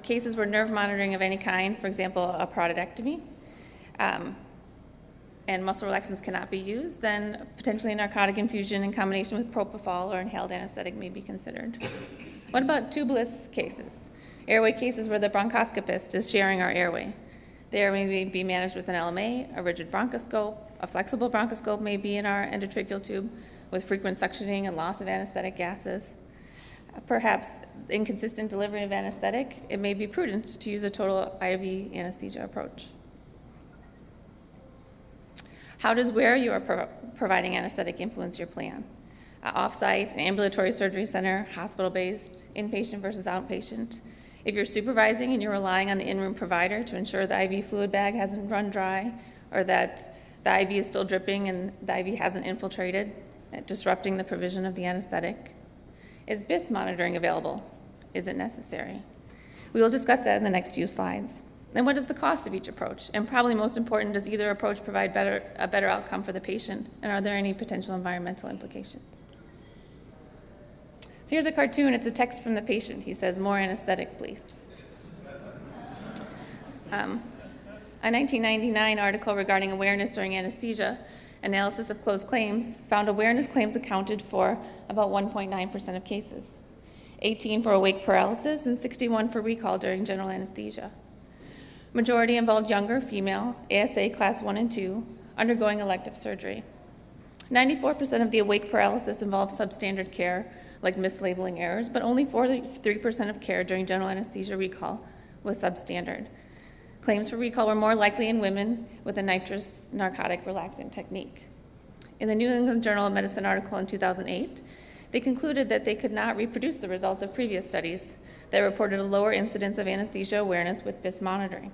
Cases where nerve monitoring of any kind, for example, a parotidectomy, and muscle relaxants cannot be used, then potentially narcotic infusion in combination with propofol or inhaled anesthetic may be considered. What about tubeless cases? Airway cases where the bronchoscopist is sharing our airway. The airway may be managed with an LMA, a rigid bronchoscope. A flexible bronchoscope may be in our endotracheal tube with frequent suctioning and loss of anesthetic gases. Perhaps inconsistent delivery of anesthetic, it may be prudent to use a total IV anesthesia approach. How does where you are providing anesthetic influence your plan? Off-site, an ambulatory surgery center, hospital-based, inpatient versus outpatient. If you're supervising and you're relying on the in-room provider to ensure the IV fluid bag hasn't run dry or that the IV is still dripping and the IV hasn't infiltrated, disrupting the provision of the anesthetic. Is BIS monitoring available? Is it necessary? We will discuss that in the next few slides. And what is the cost of each approach? And probably most important, does either approach provide a better outcome for the patient? And are there any potential environmental implications? So here's a cartoon. It's a text from the patient. He says, "More anesthetic, please." A 1999 article regarding awareness during anesthesia analysis of closed claims found awareness claims accounted for about 1.9% of cases, 18 for awake paralysis, and 61 for recall during general anesthesia. Majority involved younger female, ASA class 1 and 2, undergoing elective surgery. 94% of the awake paralysis involved substandard care, like mislabeling errors, but only 43% of care during general anesthesia recall was substandard. Claims for recall were more likely in women with a nitrous narcotic relaxant technique. In the New England Journal of Medicine article in 2008, they concluded that they could not reproduce the results of previous studies that reported a lower incidence of anesthesia awareness with BIS monitoring.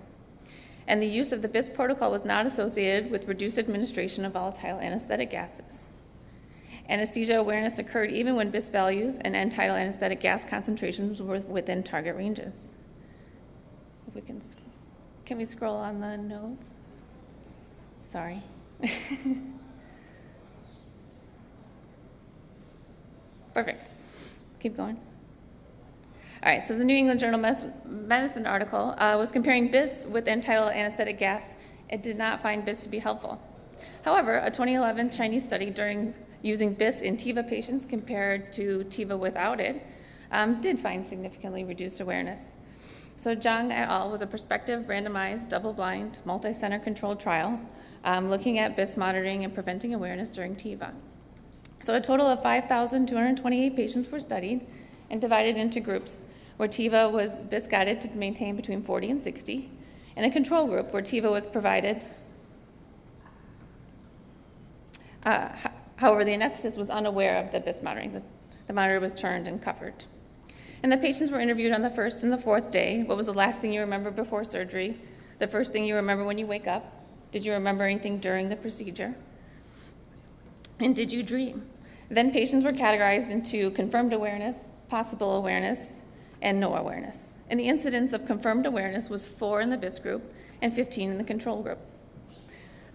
And the use of the BIS protocol was not associated with reduced administration of volatile anesthetic gases. Anesthesia awareness occurred even when BIS values and end-tidal anesthetic gas concentrations were within target ranges. If we can we scroll on the notes? Sorry. Perfect. Keep going. All right, so the New England Journal Medicine article was comparing BIS with end-tidal anesthetic gas. It did not find BIS to be helpful. However, a 2011 Chinese study using BIS in TIVA patients compared to TIVA without it did find significantly reduced awareness. So Zhang et al. Was a prospective, randomized, double-blind, multi-center controlled trial looking at BIS monitoring and preventing awareness during TIVA. So a total of 5,228 patients were studied and divided into groups where TIVA was BIS guided to maintain between 40 and 60, and a control group where TIVA was provided. However, the anesthetist was unaware of the BIS monitoring. The monitor was turned and covered. And the patients were interviewed on the first and the fourth day. What was the last thing you remember before surgery? The first thing you remember when you wake up? Did you remember anything during the procedure? And did you dream? Then patients were categorized into confirmed awareness, possible awareness, and no awareness. And the incidence of confirmed awareness was 4 in the BIS group and 15 in the control group,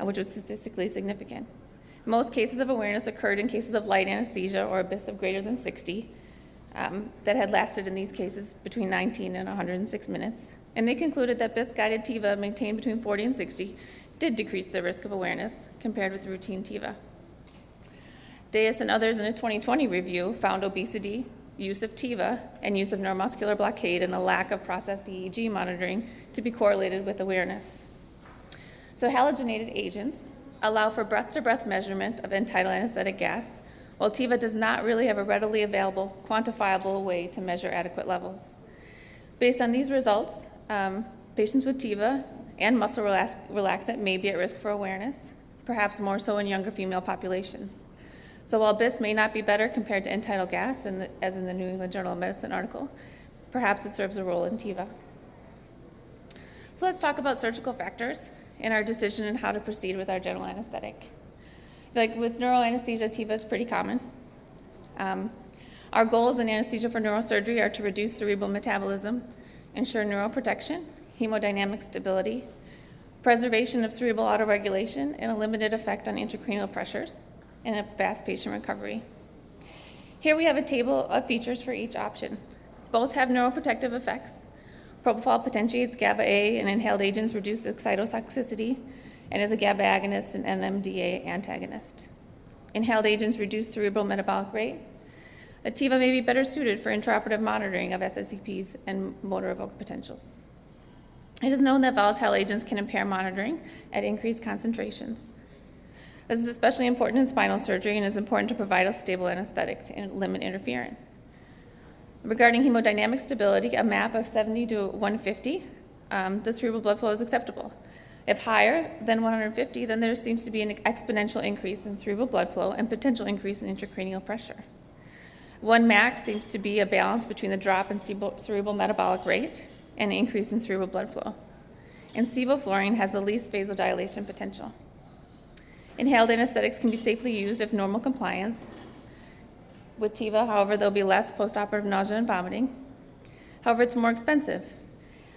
which was statistically significant. Most cases of awareness occurred in cases of light anesthesia or a BIS of greater than 60 that had lasted in these cases between 19 and 106 minutes. And they concluded that BIS-guided TIVA maintained between 40 and 60 did decrease the risk of awareness compared with routine TIVA. Deus and others in a 2020 review found obesity, use of TIVA, and use of neuromuscular blockade and a lack of processed EEG monitoring to be correlated with awareness. So halogenated agents allow for breath-to-breath measurement of end-tidal anesthetic gas, while TIVA does not really have a readily available, quantifiable way to measure adequate levels. Based on these results, patients with TIVA and muscle relaxant may be at risk for awareness, perhaps more so in younger female populations. So while BIS may not be better compared to end-tidal gas, as in the New England Journal of Medicine article, perhaps it serves a role in TIVA. So let's talk about surgical factors in our decision on how to proceed with our general anesthetic. Like with neural anesthesia, TIVA is pretty common. Our goals in anesthesia for neurosurgery are to reduce cerebral metabolism, ensure neuroprotection, hemodynamic stability, preservation of cerebral autoregulation, and a limited effect on intracranial pressures, and a fast patient recovery. Here we have a table of features for each option. Both have neuroprotective effects. Propofol potentiates GABA-A, and inhaled agents reduce excitotoxicity, and is a GABA agonist and NMDA antagonist. Inhaled agents reduce cerebral metabolic rate. Tiva may be better suited for intraoperative monitoring of SSEPs and motor evoked potentials. It is known that volatile agents can impair monitoring at increased concentrations. This is especially important in spinal surgery and is important to provide a stable anesthetic to limit interference. Regarding hemodynamic stability, a MAP of 70 to 150, the cerebral blood flow is acceptable. If higher than 150, then there seems to be an exponential increase in cerebral blood flow and potential increase in intracranial pressure. 1 max seems to be a balance between the drop in cerebral metabolic rate and an increase in cerebral blood flow. And sevoflurane has the least vasodilation potential. Inhaled anesthetics can be safely used if normal compliance. With Tiva, however, there'll be less postoperative nausea and vomiting. However, it's more expensive,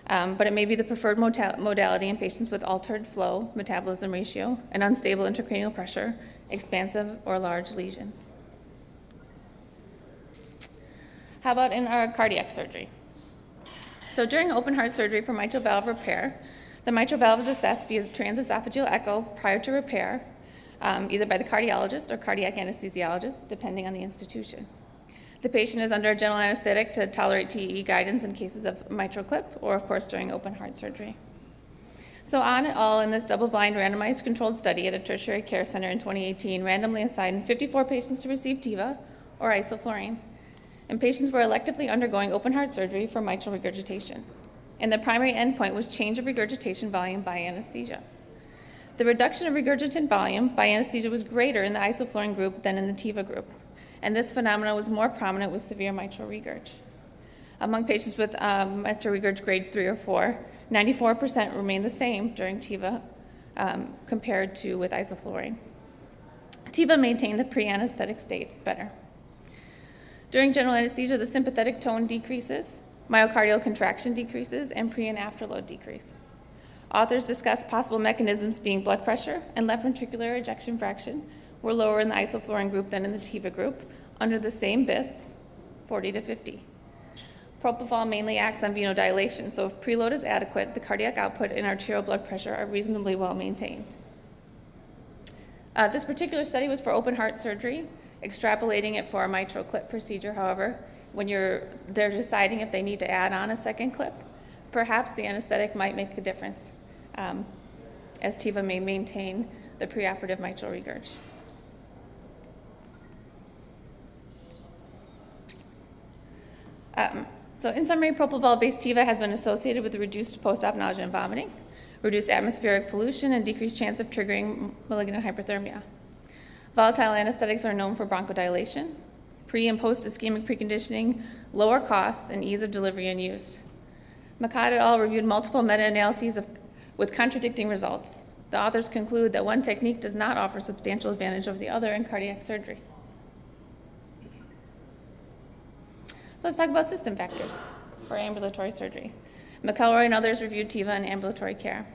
but it may be the preferred modality in patients with altered flow metabolism ratio and unstable intracranial pressure, expansive or large lesions. How about in our cardiac surgery? So during open heart surgery for mitral valve repair, the mitral valve is assessed via transesophageal echo prior to repair, either by the cardiologist or cardiac anesthesiologist, depending on the institution. The patient is under a general anesthetic to tolerate TEE guidance in cases of mitral clip or, of course, during open heart surgery. So on and all, in this double-blind randomized controlled study at a tertiary care center in 2018, randomly assigned 54 patients to receive Tiva or isoflurane, and patients were electively undergoing open heart surgery for mitral regurgitation. And the primary endpoint was change of regurgitation volume by anesthesia. The reduction of regurgitant volume by anesthesia was greater in the isoflurane group than in the Tiva group, and this phenomenon was more prominent with severe mitral regurg. Among patients with mitral regurg grade 3 or 4, 94% remained the same during Tiva compared to with isoflurane. Tiva maintained the pre-anesthetic state better. During general anesthesia, the sympathetic tone decreases, myocardial contraction decreases, and pre- and afterload decrease. Authors discuss possible mechanisms being blood pressure and left ventricular ejection fraction were lower in the isoflurane group than in the Tiva group under the same BIS, 40 to 50. Propofol mainly acts on venodilation, so if preload is adequate, the cardiac output and arterial blood pressure are reasonably well maintained. This particular study was for open heart surgery. Extrapolating it for a mitral clip procedure, however, when they're deciding if they need to add on a second clip, perhaps the anesthetic might make a difference, as Tiva may maintain the preoperative mitral regurg. So in summary, propofol-based Tiva has been associated with reduced post-op nausea and vomiting, reduced atmospheric pollution, and decreased chance of triggering malignant hyperthermia. Volatile anesthetics are known for bronchodilation, pre- and post-ischemic preconditioning, lower costs, and ease of delivery and use. McCott et al. Reviewed multiple meta-analyses with contradicting results. The authors conclude that one technique does not offer substantial advantage over the other in cardiac surgery. So let's talk about system factors for ambulatory surgery. McElroy and others reviewed Tiva in ambulatory care.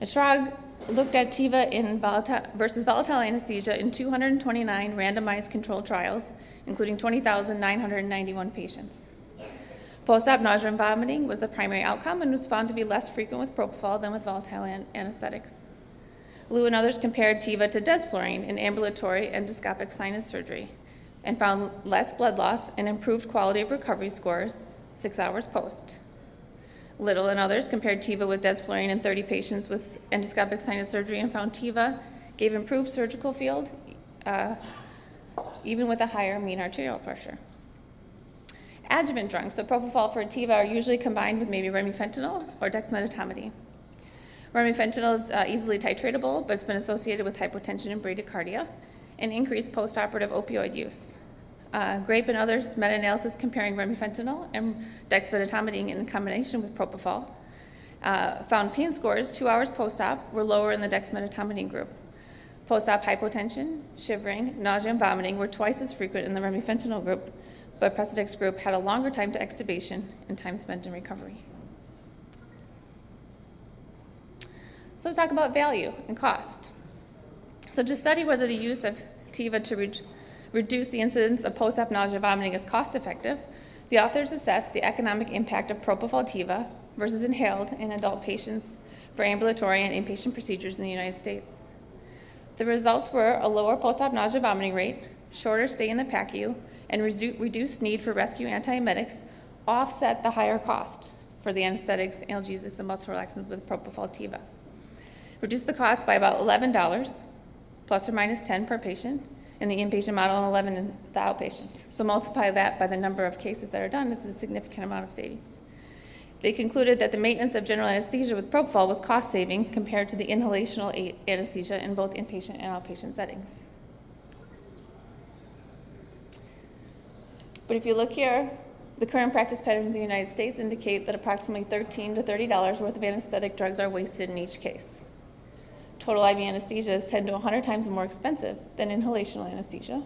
Estrog looked at Tiva versus volatile anesthesia in 229 randomized controlled trials, including 20,991 patients. Post-op nausea and vomiting was the primary outcome and was found to be less frequent with propofol than with volatile anesthetics. Liu and others compared Tiva to desflurane in ambulatory endoscopic sinus surgery and found less blood loss and improved quality of recovery scores 6 hours post. Little and others compared Tiva with desflurane in 30 patients with endoscopic sinus surgery and found Tiva gave improved surgical field, even with a higher mean arterial pressure. Adjuvant drugs, so propofol for Tiva, are usually combined with maybe remifentanil or dexmedetomidine. Remifentanil is easily titratable, but it's been associated with hypotension and bradycardia and increased postoperative opioid use. Grape and others meta-analysis comparing remifentanil and dexmedetomidine in combination with propofol found pain scores 2 hours post-op were lower in the dexmedetomidine group. Post-op hypotension, shivering, nausea, and vomiting were twice as frequent in the remifentanil group, but Precedex group had a longer time to extubation and time spent in recovery. So let's talk about value and cost. So to study whether the use of Tiva to reduce the incidence of post-op nausea and vomiting is cost-effective, the authors assessed the economic impact of propofol Tiva versus inhaled in adult patients for ambulatory and inpatient procedures in the United States. The results were a lower post-op nausea vomiting rate, shorter stay in the PACU, and reduced need for rescue antiemetics offset the higher cost for the anesthetics, analgesics, and muscle relaxants with propofol-tiva. Reduce the cost by about $11, plus or minus 10 per patient in the inpatient model and 11 in the outpatient. So multiply that by the number of cases that are done, it's a significant amount of savings. They concluded that the maintenance of general anesthesia with propofol was cost-saving compared to the inhalational anesthesia in both inpatient and outpatient settings. But if you look here, the current practice patterns in the United States indicate that approximately $13 to $30 worth of anesthetic drugs are wasted in each case. Total IV anesthesia is 10 to 100 times more expensive than inhalational anesthesia.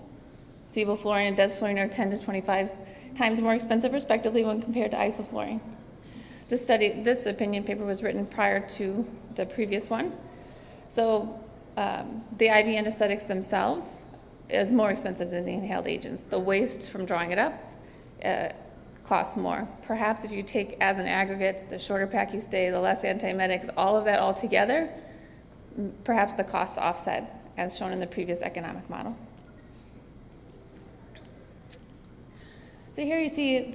Sevoflurane and desflurane are 10 to 25 times more expensive, respectively, when compared to isoflurane. This opinion paper was written prior to the previous one. So the IV anesthetics themselves is more expensive than the inhaled agents. The waste from drawing it up costs more. Perhaps if you take as an aggregate the shorter PACU stay, the less antiemetics, all of that all together, perhaps the costs offset, as shown in the previous economic model. So here you see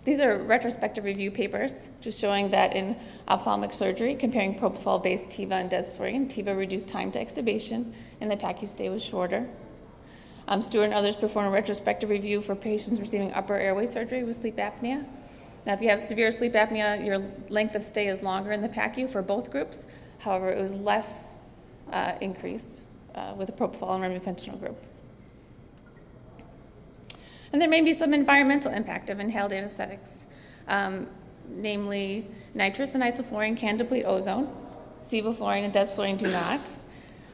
these are retrospective review papers, just showing that in ophthalmic surgery, comparing propofol-based Tiva and desflurane, Tiva reduced time to extubation, and the PACU stay was shorter. Stewart and others performed a retrospective review for patients receiving upper airway surgery with sleep apnea. Now, if you have severe sleep apnea, your length of stay is longer in the PACU for both groups. However, it was less increased with the propofol and remifentanil group. And there may be some environmental impact of inhaled anesthetics. Namely, nitrous and isoflurane can deplete ozone. Sevoflurane and desflurane do not.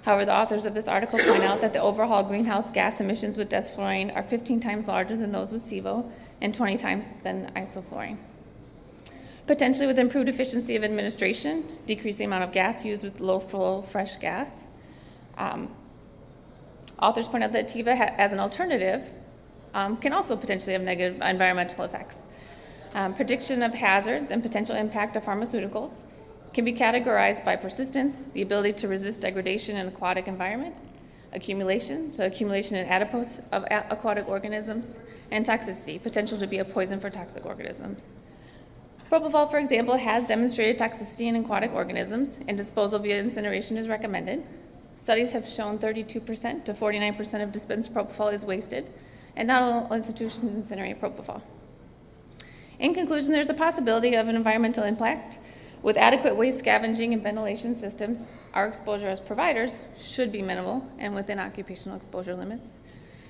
However, the authors of this article point out that the overall greenhouse gas emissions with desflurane are 15 times larger than those with Sevo and 20 times than isoflurane. Potentially with improved efficiency of administration, decrease the amount of gas used with low-flow fresh gas. Authors point out that Tiva, as an alternative, can also potentially have negative environmental effects. Prediction of hazards and potential impact of pharmaceuticals can be categorized by persistence, the ability to resist degradation in aquatic environment, accumulation in adipose of aquatic organisms, and toxicity, potential to be a poison for toxic organisms. Propofol, for example, has demonstrated toxicity in aquatic organisms, and disposal via incineration is recommended. Studies have shown 32% to 49% of dispensed propofol is wasted, and not all institutions incinerate propofol. In conclusion, there's a possibility of an environmental impact. With adequate waste scavenging and ventilation systems, our exposure as providers should be minimal and within occupational exposure limits.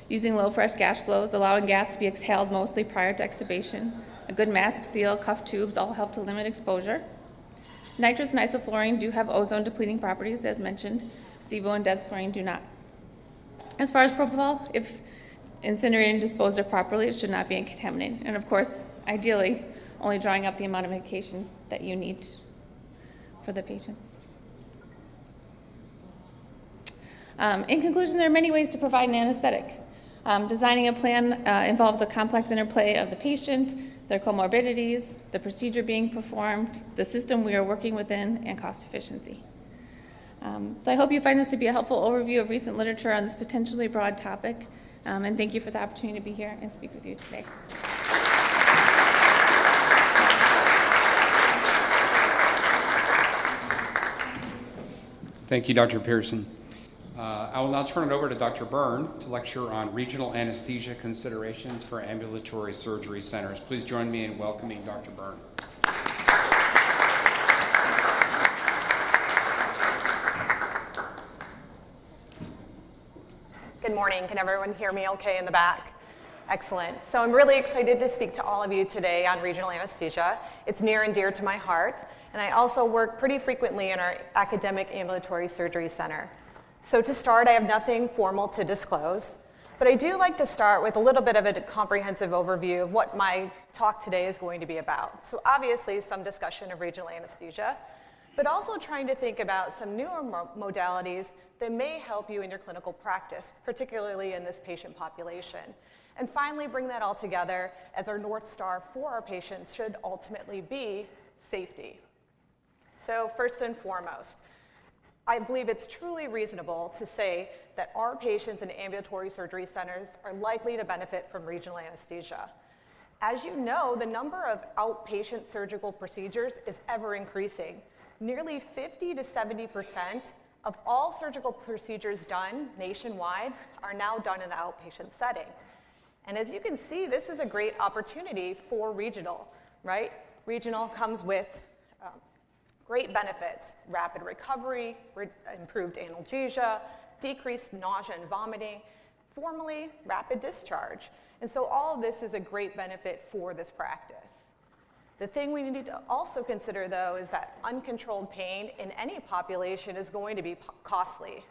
Using low fresh gas flows, allowing gas to be exhaled mostly prior to extubation, a good mask seal, cuff tubes all help to limit exposure. Nitrous and isoflurane do have ozone depleting properties, as mentioned. Sevo and desflurane do not. As far as propofol, if incinerated and disposed of properly, it should not be contaminated. And of course, ideally, only drawing up the amount of medication that you need for the patients. In conclusion, there are many ways to provide an anesthetic. Designing a plan involves a complex interplay of the patient, their comorbidities, the procedure being performed, the system we are working within, and cost efficiency. So I hope you find this to be a helpful overview of recent literature on this potentially broad topic, and thank you for the opportunity to be here and speak with you today. Thank you, Dr. Pearson. I will now turn it over to Dr. Byrne to lecture on regional anesthesia considerations for ambulatory surgery centers. Please join me in welcoming Dr. Byrne. Good morning. Can everyone hear me okay in the back? Excellent. So I'm really excited to speak to all of you today on regional anesthesia. It's near and dear to my heart, and I also work pretty frequently in our academic ambulatory surgery center. So to start, I have nothing formal to disclose, but I do like to start with a little bit of a comprehensive overview of what my talk today is going to be about. So obviously some discussion of regional anesthesia, but also trying to think about some newer modalities that may help you in your clinical practice, particularly in this patient population. And finally, bring that all together as our North Star for our patients should ultimately be safety. So first and foremost, I believe it's truly reasonable to say that our patients in ambulatory surgery centers are likely to benefit from regional anesthesia. As you know, the number of outpatient surgical procedures is ever increasing. Nearly 50 to 70% of all surgical procedures done nationwide are now done in the outpatient setting. And as you can see, this is a great opportunity for regional, right? Regional comes with great benefits: rapid recovery, improved analgesia, decreased nausea and vomiting, formally rapid discharge. And so all of this is a great benefit for this practice. The thing we need to also consider, though, is that uncontrolled pain in any population is going to be costly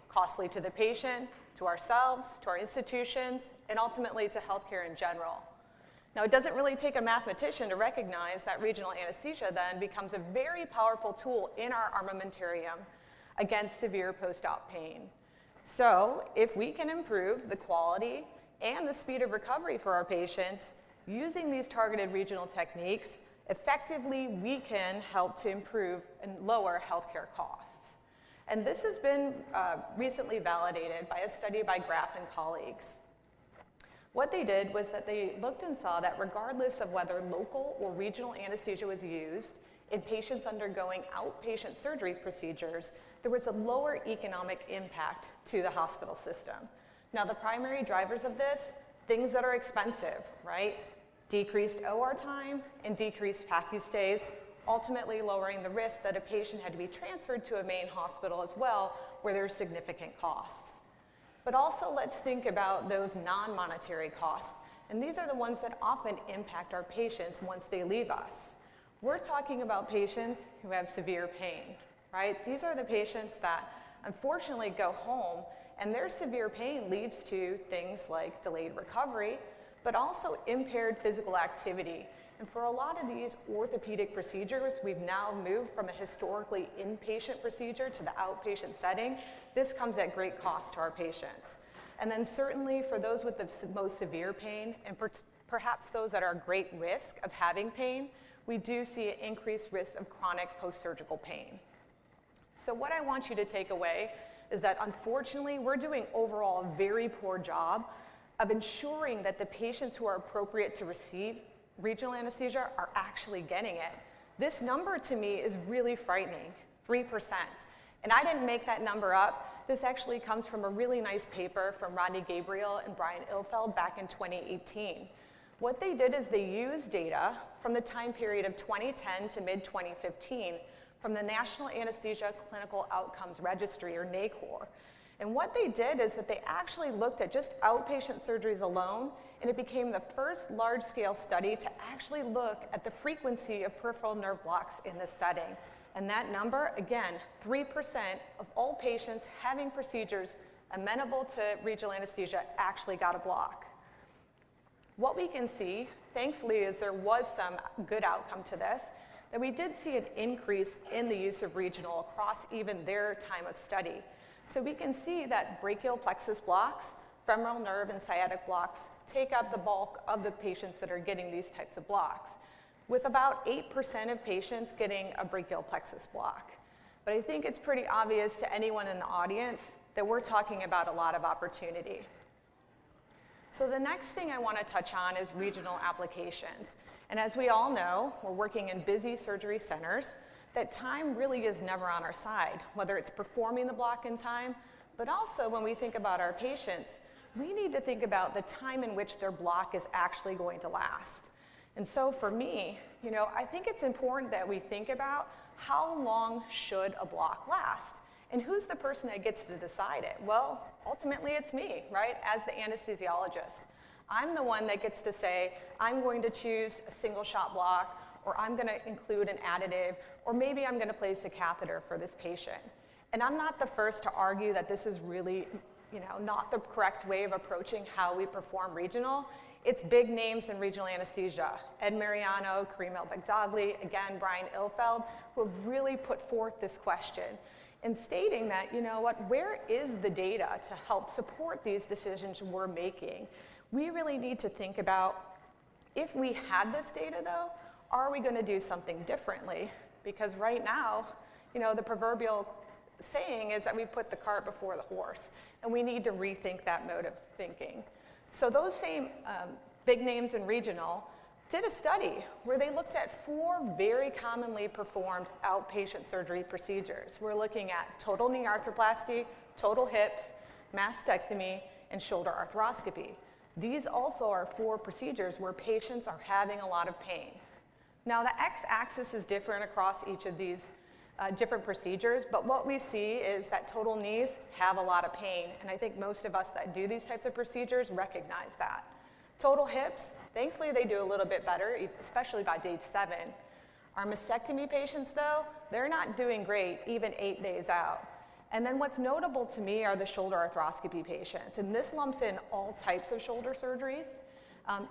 to the patient, to ourselves, to our institutions, and ultimately to healthcare in general. Now, it doesn't really take a mathematician to recognize that regional anesthesia then becomes a very powerful tool in our armamentarium against severe post-op pain. So, if we can improve the quality and the speed of recovery for our patients using these targeted regional techniques, effectively we can help to improve and lower healthcare costs. And this has been recently validated by a study by Graf and colleagues. What they did was that they looked and saw that regardless of whether local or regional anesthesia was used in patients undergoing outpatient surgery procedures, there was a lower economic impact to the hospital system. Now, the primary drivers of this, things that are expensive, right? Decreased OR time and decreased PACU stays, ultimately lowering the risk that a patient had to be transferred to a main hospital as well, where there's significant costs. But also let's think about those non-monetary costs, and these are the ones that often impact our patients once they leave us. We're talking about patients who have severe pain, right? These are the patients that unfortunately go home, and their severe pain leads to things like delayed recovery, but also impaired physical activity. And for a lot of these orthopedic procedures, we've now moved from a historically inpatient procedure to the outpatient setting. This comes at great cost to our patients. And then certainly for those with the most severe pain, and perhaps those that are at great risk of having pain, we do see an increased risk of chronic post-surgical pain. So what I want you to take away is that unfortunately, we're doing overall a very poor job of ensuring that the patients who are appropriate to receive regional anesthesia are actually getting it. This number to me is really frightening, 3%. And I didn't make that number up. This actually comes from a really nice paper from Rodney Gabriel and Brian Ilfeld back in 2018. What they did is they used data from the time period of 2010 to mid-2015 from the National Anesthesia Clinical Outcomes Registry, or NACOR. And what they did is that they actually looked at just outpatient surgeries alone, and it became the first large-scale study to actually look at the frequency of peripheral nerve blocks in this setting. And that number, again, 3% of all patients having procedures amenable to regional anesthesia actually got a block. What we can see, thankfully, is there was some good outcome to this, that we did see an increase in the use of regional across even their time of study. So we can see that brachial plexus blocks, femoral nerve and sciatic blocks take up the bulk of the patients that are getting these types of blocks, with about 8% of patients getting a brachial plexus block. But I think it's pretty obvious to anyone in the audience that we're talking about a lot of opportunity. So the next thing I want to touch on is regional applications. And as we all know, we're working in busy surgery centers, that time really is never on our side, whether it's performing the block in time, but also when we think about our patients, we need to think about the time in which their block is actually going to last. And so for me, I think it's important that we think about how long should a block last? And who's the person that gets to decide it? Well, ultimately it's me, right, as the anesthesiologist. I'm the one that gets to say, I'm going to choose a single shot block, or I'm going to include an additive, or maybe I'm going to place a catheter for this patient. And I'm not the first to argue that this is really, not the correct way of approaching how we perform regional. It's big names in regional anesthesia: Ed Mariano, Kareem El-Baghdadi, again, Brian Ilfeld, who have really put forth this question and stating that, where is the data to help support these decisions we're making? We really need to think about, if we had this data though, are we going to do something differently? Because right now, the proverbial saying is that we put the cart before the horse, and we need to rethink that mode of thinking. So those same big names in regional did a study where they looked at 4 very commonly performed outpatient surgery procedures. We're looking at total knee arthroplasty, total hips, mastectomy, and shoulder arthroscopy. These also are 4 procedures where patients are having a lot of pain. Now, the x-axis is different across each of these different procedures, but what we see is that total knees have a lot of pain, and I think most of us that do these types of procedures recognize that. Total hips, thankfully they do a little bit better, especially by day 7. Our mastectomy patients, though, they're not doing great even 8 days out. And then what's notable to me are the shoulder arthroscopy patients, and this lumps in all types of shoulder surgeries.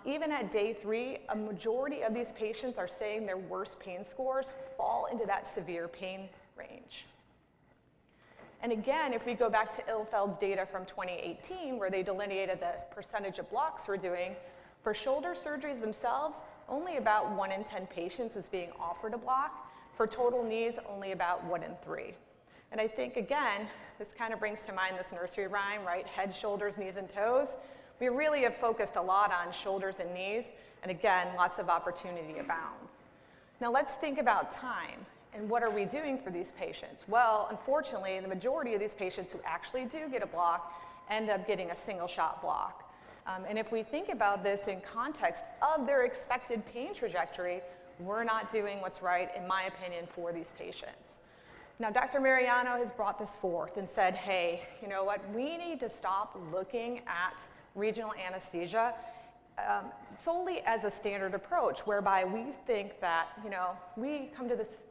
Even at day 3, a majority of these patients are saying their worst pain scores fall into that severe pain range. And again, if we go back to Ilfeld's data from 2018, where they delineated the percentage of blocks we're doing, for shoulder surgeries themselves, only about 1 in 10 patients is being offered a block. For total knees, only about 1 in 3. And I think, again, this kind of brings to mind this nursery rhyme, right? Head, shoulders, knees, and toes. We really have focused a lot on shoulders and knees, and again, lots of opportunity abounds. Now let's think about time, and what are we doing for these patients? Well, unfortunately, the majority of these patients who actually do get a block end up getting a single shot block. And if we think about this in context of their expected pain trajectory, we're not doing what's right, in my opinion, for these patients. Now, Dr. Mariano has brought this forth and said, hey, you know what, we need to stop looking at regional anesthesia solely as a standard approach, whereby we think that, you know, we come to this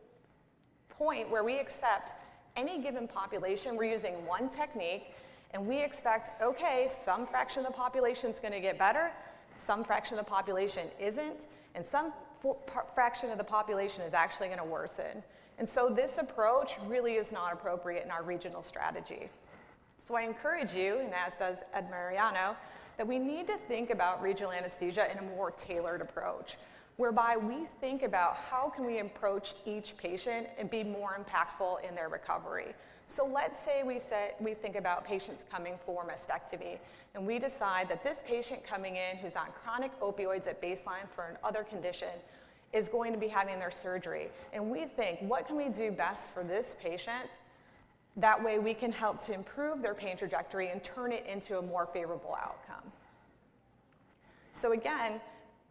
point where we accept any given population, we're using one technique, and we expect, okay, some fraction of the population is going to get better, some fraction of the population isn't, and some fraction of the population is actually going to worsen. And so this approach really is not appropriate in our regional strategy. So I encourage you, and as does Ed Mariano, that we need to think about regional anesthesia in a more tailored approach, whereby we think about how can we approach each patient and be more impactful in their recovery. So let's say we think about patients coming for mastectomy, and we decide that this patient coming in who's on chronic opioids at baseline for another condition is going to be having their surgery. And we think, what can we do best for this patient? That way we can help to improve their pain trajectory and turn it into a more favorable outcome. So again,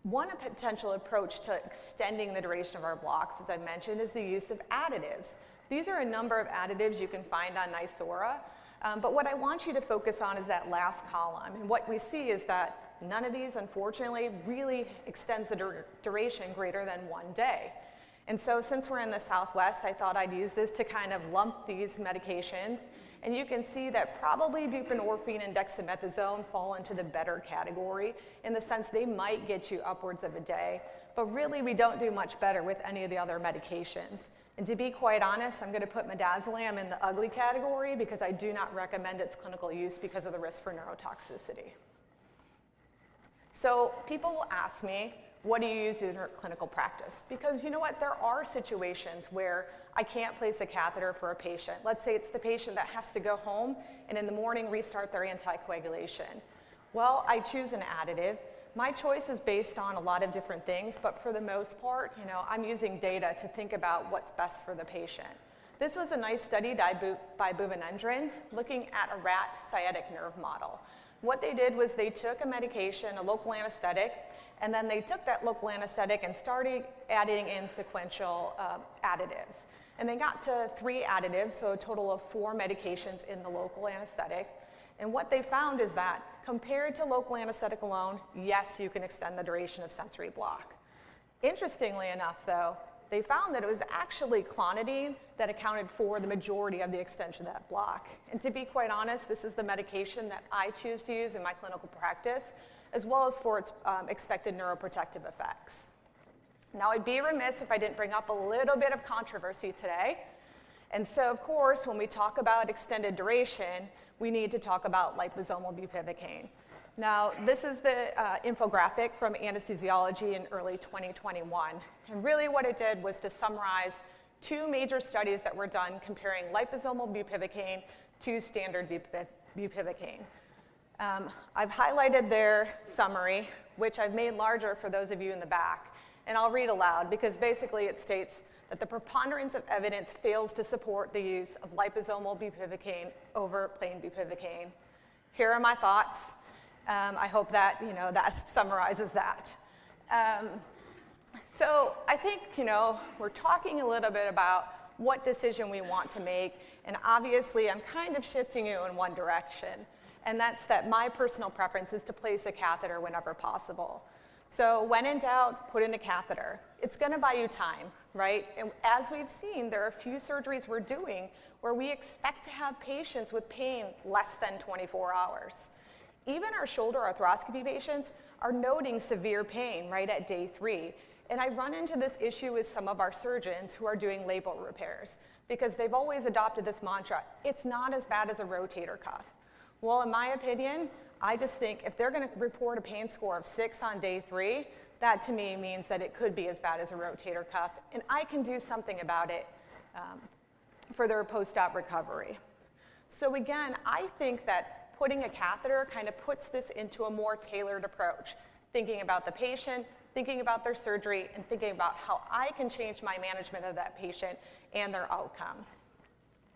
one potential approach to extending the duration of our blocks, as I mentioned, is the use of additives. These are a number of additives you can find on Nicora, but what I want you to focus on is that last column. And what we see is that none of these, unfortunately, really extends the duration greater than 1 day. And so since we're in the Southwest, I thought I'd use this to kind of lump these medications. And you can see that probably buprenorphine and dexamethasone fall into the better category in the sense they might get you upwards of a day. But really, we don't do much better with any of the other medications. And to be quite honest, I'm going to put midazolam in the ugly category because I do not recommend its clinical use because of the risk for neurotoxicity. So people will ask me, what do you use in your clinical practice? Because you know what, there are situations where I can't place a catheter for a patient. Let's say it's the patient that has to go home and in the morning restart their anticoagulation. Well, I choose an additive. My choice is based on a lot of different things, but for the most part, you know, I'm using data to think about what's best for the patient. This was a nice study by Bhuvanendran looking at a rat sciatic nerve model. What they did was they took a medication, a local anesthetic, and then they took that local anesthetic and started adding in sequential additives. And they got to 3 additives, so a total of 4 medications in the local anesthetic. And what they found is that compared to local anesthetic alone, yes, you can extend the duration of sensory block. Interestingly enough, though, they found that it was actually clonidine that accounted for the majority of the extension of that block. And to be quite honest, this is the medication that I choose to use in my clinical practice, as well as for its expected neuroprotective effects. Now, I'd be remiss if I didn't bring up a little bit of controversy today. And so, of course, when we talk about extended duration, we need to talk about liposomal bupivacaine. Now, this is the infographic from anesthesiology in early 2021. And really what it did was to summarize two major studies that were done comparing liposomal bupivacaine to standard bupivacaine. I've highlighted their summary, which I've made larger for those of you in the back, and I'll read aloud because basically it states that the preponderance of evidence fails to support the use of liposomal bupivacaine over plain bupivacaine. Here are my thoughts. I hope that, that summarizes that. So I think, we're talking a little bit about what decision we want to make, and obviously I'm kind of shifting you in one direction, and that's that my personal preference is to place a catheter whenever possible. So when in doubt, put in a catheter. It's going to buy you time, right? And as we've seen, there are a few surgeries we're doing where we expect to have patients with pain less than 24 hours. Even our shoulder arthroscopy patients are noting severe pain right at day 3. And I run into this issue with some of our surgeons who are doing label repairs because they've always adopted this mantra, it's not as bad as a rotator cuff. Well, in my opinion, I just think if they're going to report a pain score of 6 on day 3, that to me means that it could be as bad as a rotator cuff, and I can do something about it for their post-op recovery. So again, I think that putting a catheter kind of puts this into a more tailored approach, thinking about the patient, thinking about their surgery, and thinking about how I can change my management of that patient and their outcome.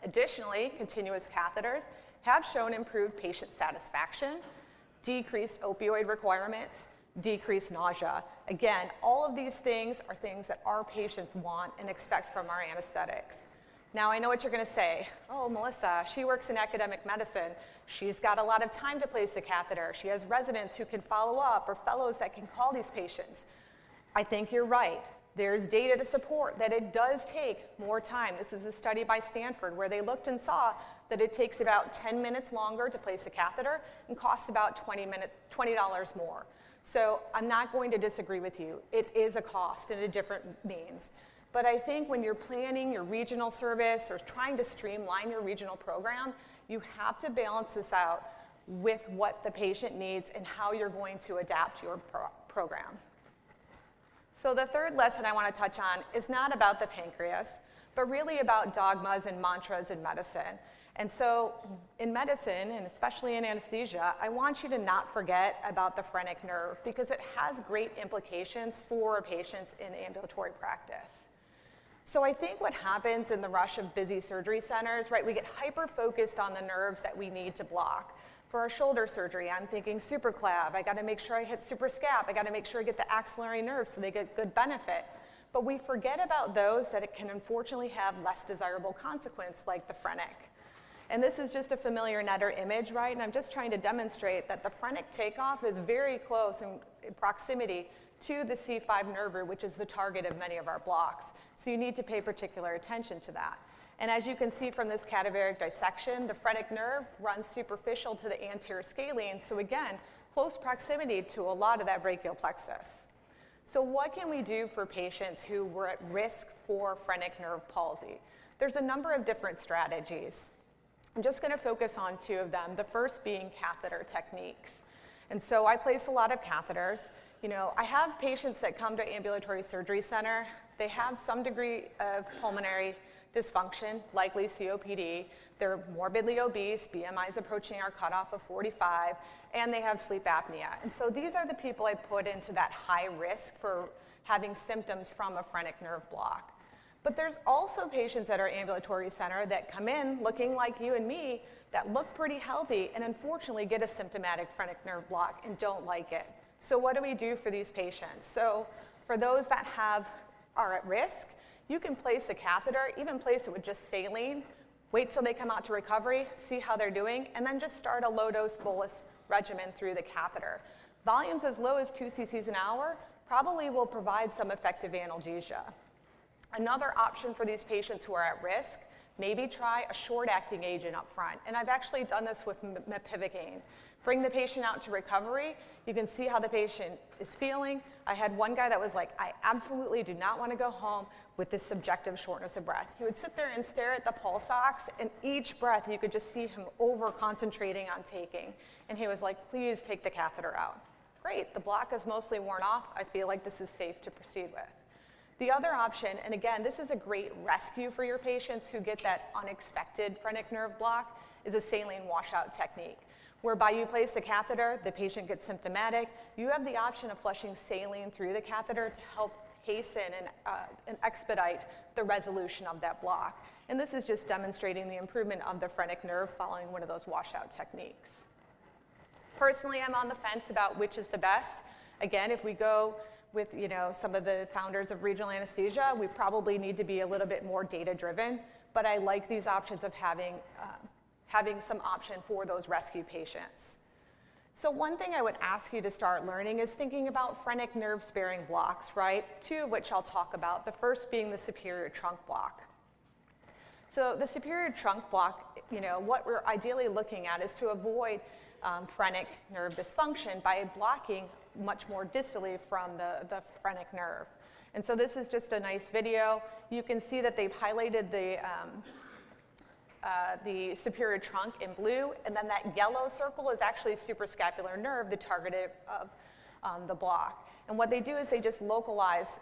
Additionally, continuous catheters have shown improved patient satisfaction, decreased opioid requirements, decreased nausea. Again, all of these things are things that our patients want and expect from our anesthetics. Now, I know what you're going to say. Oh, Melissa, she works in academic medicine. She's got a lot of time to place a catheter. She has residents who can follow up or fellows that can call these patients. I think you're right. There's data to support that it does take more time. This is a study by Stanford where they looked and saw that it takes about 10 minutes longer to place a catheter and costs about $20 more. So I'm not going to disagree with you. It is a cost and a different means. But I think when you're planning your regional service or trying to streamline your regional program, you have to balance this out with what the patient needs and how you're going to adapt your program. So the third lesson I want to touch on is not about the pancreas, but really about dogmas and mantras in medicine. And so in medicine, and especially in anesthesia, I want you to not forget about the phrenic nerve because it has great implications for patients in ambulatory practice. So I think what happens in the rush of busy surgery centers, right, we get hyper-focused on the nerves that we need to block. For our shoulder surgery, I'm thinking supraclav. I got to make sure I hit suprascap. I got to make sure I get the axillary nerves so they get good benefit. But we forget about those that it can unfortunately have less desirable consequence, like the phrenic. And this is just a familiar Netter image, right? And I'm just trying to demonstrate that the phrenic takeoff is very close in proximity to the C5 nerve root, which is the target of many of our blocks. So you need to pay particular attention to that. And as you can see from this cadaveric dissection, the phrenic nerve runs superficial to the anterior scalene. So again, close proximity to a lot of that brachial plexus. So what can we do for patients who were at risk for phrenic nerve palsy? There's a number of different strategies. I'm just going to focus on 2 of them, the first being catheter techniques. And so I place a lot of catheters. I have patients that come to ambulatory surgery center. They have some degree of pulmonary dysfunction, likely COPD. They're morbidly obese, BMIs approaching our cutoff of 45, and they have sleep apnea. And so these are the people I put into that high risk for having symptoms from a phrenic nerve block. But there's also patients at our ambulatory center that come in looking like you and me that look pretty healthy and unfortunately get a symptomatic phrenic nerve block and don't like it. So what do we do for these patients? So for those that are at risk, you can place a catheter, even place it with just saline, wait till they come out to recovery, see how they're doing, and then just start a low-dose bolus regimen through the catheter. Volumes as low as 2 cc's an hour probably will provide some effective analgesia. Another option for these patients who are at risk, maybe try a short-acting agent up front. And I've actually done this with mepivacaine. Bring the patient out to recovery. You can see how the patient is feeling. I had one guy that was like, I absolutely do not want to go home with this subjective shortness of breath. He would sit there and stare at the pulse ox, and each breath you could just see him over-concentrating on taking. And he was like, please take the catheter out. Great, the block is mostly worn off. I feel like this is safe to proceed with. The other option, and again, this is a great rescue for your patients who get that unexpected phrenic nerve block, is a saline washout technique, whereby you place the catheter, the patient gets symptomatic, you have the option of flushing saline through the catheter to help hasten and expedite the resolution of that block. And this is just demonstrating the improvement of the phrenic nerve following one of those washout techniques. Personally, I'm on the fence about which is the best. Again, if we go with some of the founders of regional anesthesia, we probably need to be a little bit more data-driven, but I like these options of having some option for those rescue patients. So one thing I would ask you to start learning is thinking about phrenic nerve-sparing blocks, right? Two of which I'll talk about, the first being the superior trunk block. So the superior trunk block, what we're ideally looking at is to avoid phrenic nerve dysfunction by blocking much more distally from the phrenic nerve. And so this is just a nice video. You can see that they've highlighted the superior trunk in blue, and then that yellow circle is actually suprascapular nerve, the target of the block. And what they do is they just localize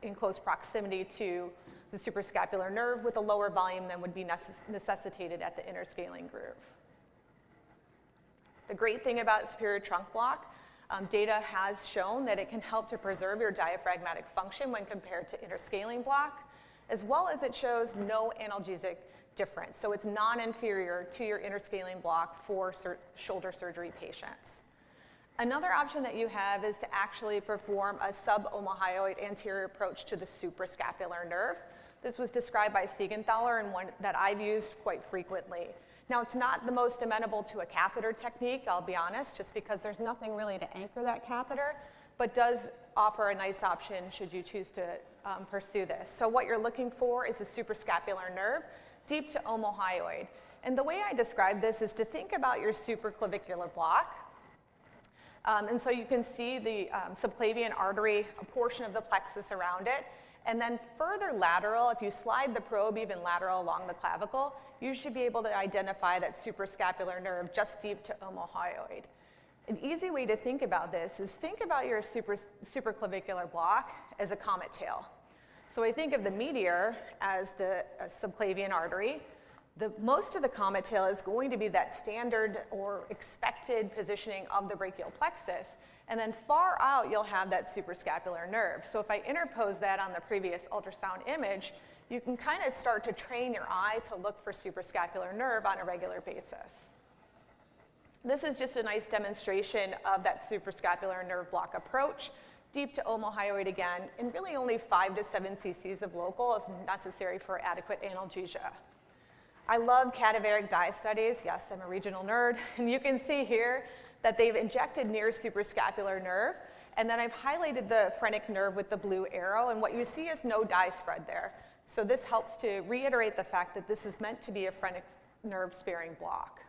in close proximity to the suprascapular nerve with a lower volume than would be necessitated at the interscaling groove. The great thing about superior trunk block, data has shown that it can help to preserve your diaphragmatic function when compared to interscaling block, as well as it shows no analgesic difference. So it's non-inferior to your interscaling block for shoulder surgery patients. Another option that you have is to actually perform a subomohyoid anterior approach to the suprascapular nerve. This was described by Siegenthaler and one that I've used quite frequently. Now, it's not the most amenable to a catheter technique, I'll be honest, just because there's nothing really to anchor that catheter, but does offer a nice option should you choose to pursue this. So what you're looking for is the suprascapular nerve, deep to omohyoid. And the way I describe this is to think about your supraclavicular block. And so you can see the subclavian artery, a portion of the plexus around it, and then further lateral, if you slide the probe even lateral along the clavicle, you should be able to identify that suprascapular nerve just deep to omohyoid. An easy way to think about this is think about your supraclavicular block as a comet tail. So I think of the meteor as the subclavian artery. Most of the comet tail is going to be that standard or expected positioning of the brachial plexus, and then far out you'll have that suprascapular nerve. So if I interpose that on the previous ultrasound image, you can kind of start to train your eye to look for suprascapular nerve on a regular basis. This is just a nice demonstration of that suprascapular nerve block approach, deep to omohyoid again, and really only 5 to 7 cc's of local is necessary for adequate analgesia. I love cadaveric dye studies. Yes, I'm a regional nerd. And you can see here that they've injected near suprascapular nerve, and then I've highlighted the phrenic nerve with the blue arrow, and what you see is no dye spread there. So this helps to reiterate the fact that this is meant to be a phrenic nerve sparing block.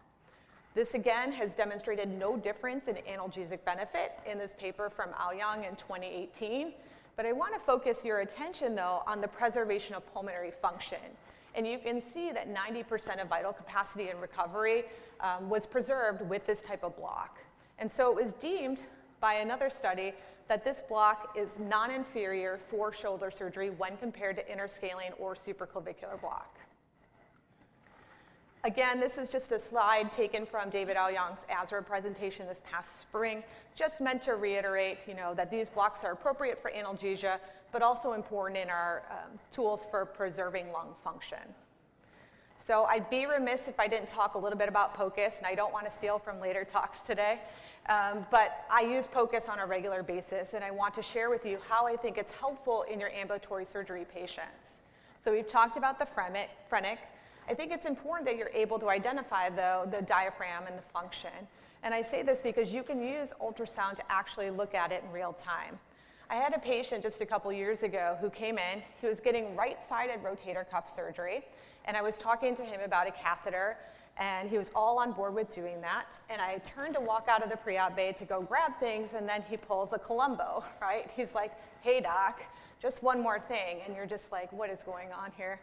This again has demonstrated no difference in analgesic benefit in this paper from Aoyang in 2018, but I want to focus your attention though on the preservation of pulmonary function. And you can see that 90% of vital capacity and recovery was preserved with this type of block. And so it was deemed by another study that this block is non-inferior for shoulder surgery when compared to interscaling or supraclavicular block. Again, this is just a slide taken from David Aoyang's ASRA presentation this past spring, just meant to reiterate, that these blocks are appropriate for analgesia, but also important in our tools for preserving lung function. So I'd be remiss if I didn't talk a little bit about POCUS, and I don't want to steal from later talks today, but I use POCUS on a regular basis, and I want to share with you how I think it's helpful in your ambulatory surgery patients. So we've talked about the phrenic. I think it's important that you're able to identify, though, the diaphragm and the function. And I say this because you can use ultrasound to actually look at it in real time. I had a patient just a couple years ago who came in. He was getting right-sided rotator cuff surgery, and I was talking to him about a catheter, and he was all on board with doing that. And I turned to walk out of the pre-op bay to go grab things, and then he pulls a Columbo, right? He's like, "Hey, doc, just one more thing." And you're just like, what is going on here?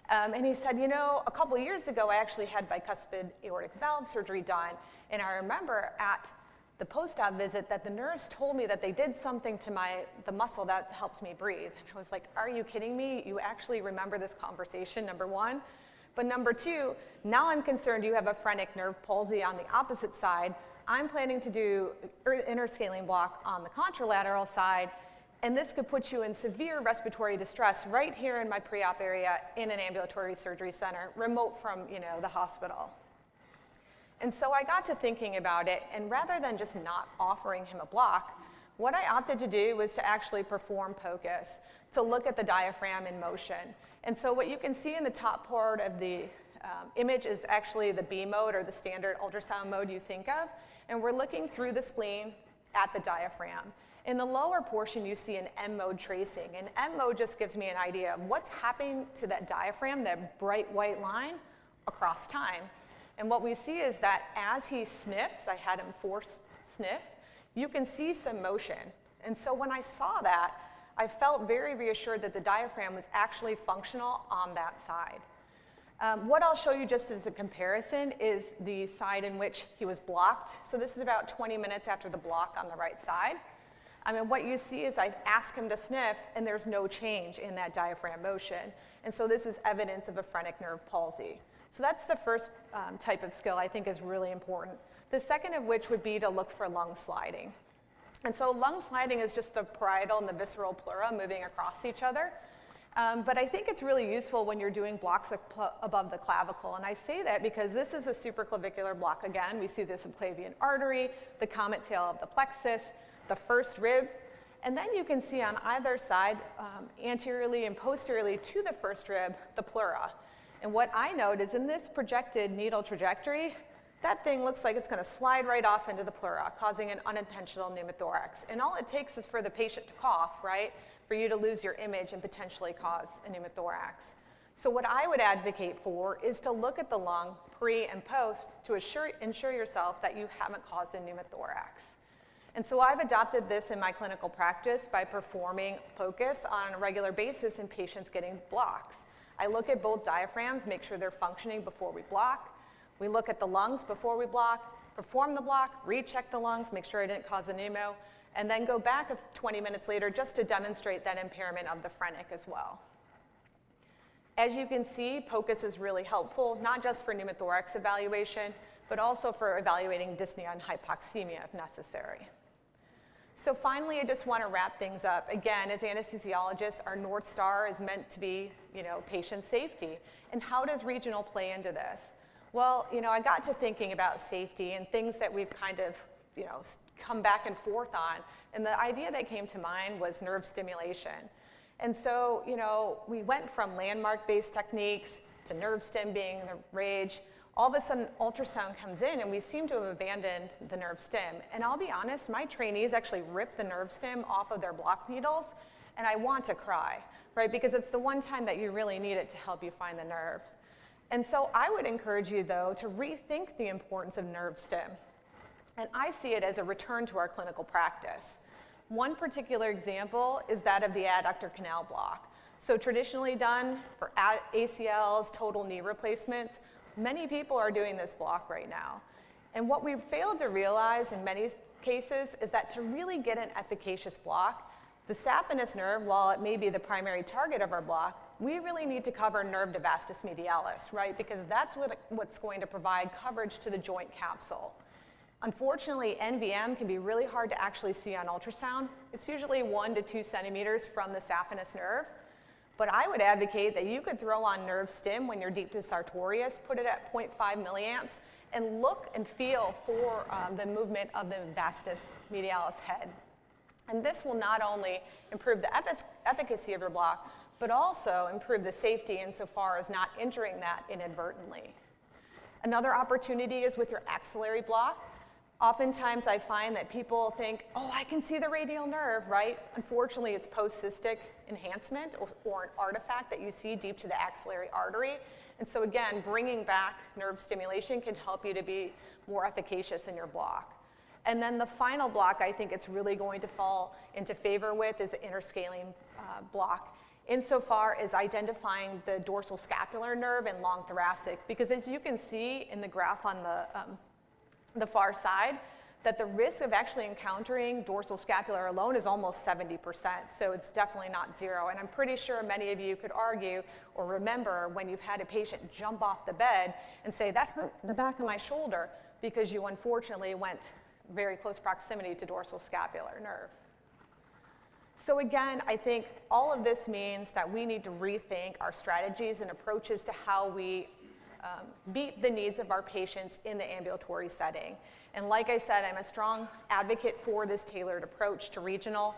And he said, a couple years ago, I actually had bicuspid aortic valve surgery done, and I remember at the post-op visit that the nurse told me that they did something to the muscle that helps me breathe. And I was like, are you kidding me? You actually remember this conversation, number one. But number two, now I'm concerned you have a phrenic nerve palsy on the opposite side. I'm planning to do interscalene block on the contralateral side, and this could put you in severe respiratory distress right here in my pre-op area in an ambulatory surgery center, remote from, the hospital. And so I got to thinking about it, and rather than just not offering him a block, what I opted to do was to actually perform POCUS, to look at the diaphragm in motion. And so what you can see in the top part of the image is actually the B mode, or the standard ultrasound mode you think of, and we're looking through the spleen at the diaphragm. In the lower portion, you see an M mode tracing, and M mode just gives me an idea of what's happening to that diaphragm, that bright white line, across time. And what we see is that as he sniffs, I had him force sniff, you can see some motion. And so when I saw that, I felt very reassured that the diaphragm was actually functional on that side. What I'll show you just as a comparison is the side in which he was blocked. So this is about 20 minutes after the block on the right side. What you see is I ask him to sniff, and there's no change in that diaphragm motion. And so this is evidence of a phrenic nerve palsy. So that's the first type of skill I think is really important. The second of which would be to look for lung sliding. And so lung sliding is just the parietal and the visceral pleura moving across each other. But I think it's really useful when you're doing blocks above the clavicle. And I say that because this is a supraclavicular block again. We see the subclavian artery, the comet tail of the plexus, the first rib. And then you can see on either side, anteriorly and posteriorly to the first rib, the pleura. And what I note is in this projected needle trajectory, that thing looks like it's going to slide right off into the pleura, causing an unintentional pneumothorax. And all it takes is for the patient to cough, right, for you to lose your image and potentially cause a pneumothorax. So what I would advocate for is to look at the lung pre and post to ensure yourself that you haven't caused a pneumothorax. And so I've adopted this in my clinical practice by performing POCUS on a regular basis in patients getting blocks. I look at both diaphragms, make sure they're functioning before we block. We look at the lungs before we block, perform the block, recheck the lungs, make sure I didn't cause a pneumo, and then go back 20 minutes later just to demonstrate that impairment of the phrenic as well. As you can see, POCUS is really helpful, not just for pneumothorax evaluation, but also for evaluating dyspnea and hypoxemia if necessary. So finally, I just want to wrap things up. Again, as anesthesiologists, our North Star is meant to be, patient safety. And how does regional play into this? Well, I got to thinking about safety and things that we've kind of, come back and forth on. And the idea that came to mind was nerve stimulation. And so, we went from landmark-based techniques to nerve stim being the rage. All of a sudden, ultrasound comes in, and we seem to have abandoned the nerve stim. And I'll be honest, my trainees actually ripped the nerve stim off of their block needles, and I want to cry, right? Because it's the one time that you really need it to help you find the nerves. And so I would encourage you, though, to rethink the importance of nerve stim. And I see it as a return to our clinical practice. One particular example is that of the adductor canal block. So traditionally done for ACLs, total knee replacements, many people are doing this block right now. And what we've failed to realize in many cases is that to really get an efficacious block, the saphenous nerve, while it may be the primary target of our block, we really need to cover nerve de vastus medialis, right? Because that's what's going to provide coverage to the joint capsule. Unfortunately, NVM can be really hard to actually see on ultrasound. It's usually 1 to 2 centimeters from the saphenous nerve. But I would advocate that you could throw on nerve stim when you're deep to sartorius, put it at 0.5 milliamps, and look and feel for the movement of the vastus medialis head. And this will not only improve the efficacy of your block, but also improve the safety insofar as not injuring that inadvertently. Another opportunity is with your axillary block. Oftentimes I find that people think, oh, I can see the radial nerve, right? Unfortunately, it's post-cystic enhancement or an artifact that you see deep to the axillary artery. And so again, bringing back nerve stimulation can help you to be more efficacious in your block. And then the final block I think it's really going to fall into favor with is the interscalene block, insofar as identifying the dorsal scapular nerve and long thoracic. Because as you can see in the graph on the far side, that the risk of actually encountering dorsal scapular alone is almost 70%, so it's definitely not zero. And I'm pretty sure many of you could argue or remember when you've had a patient jump off the bed and say, that hurt the back of my shoulder, because you unfortunately went very close proximity to dorsal scapular nerve. So again, I think all of this means that we need to rethink our strategies and approaches to how we meet the needs of our patients in the ambulatory setting. And like I said, I'm a strong advocate for this tailored approach to regional,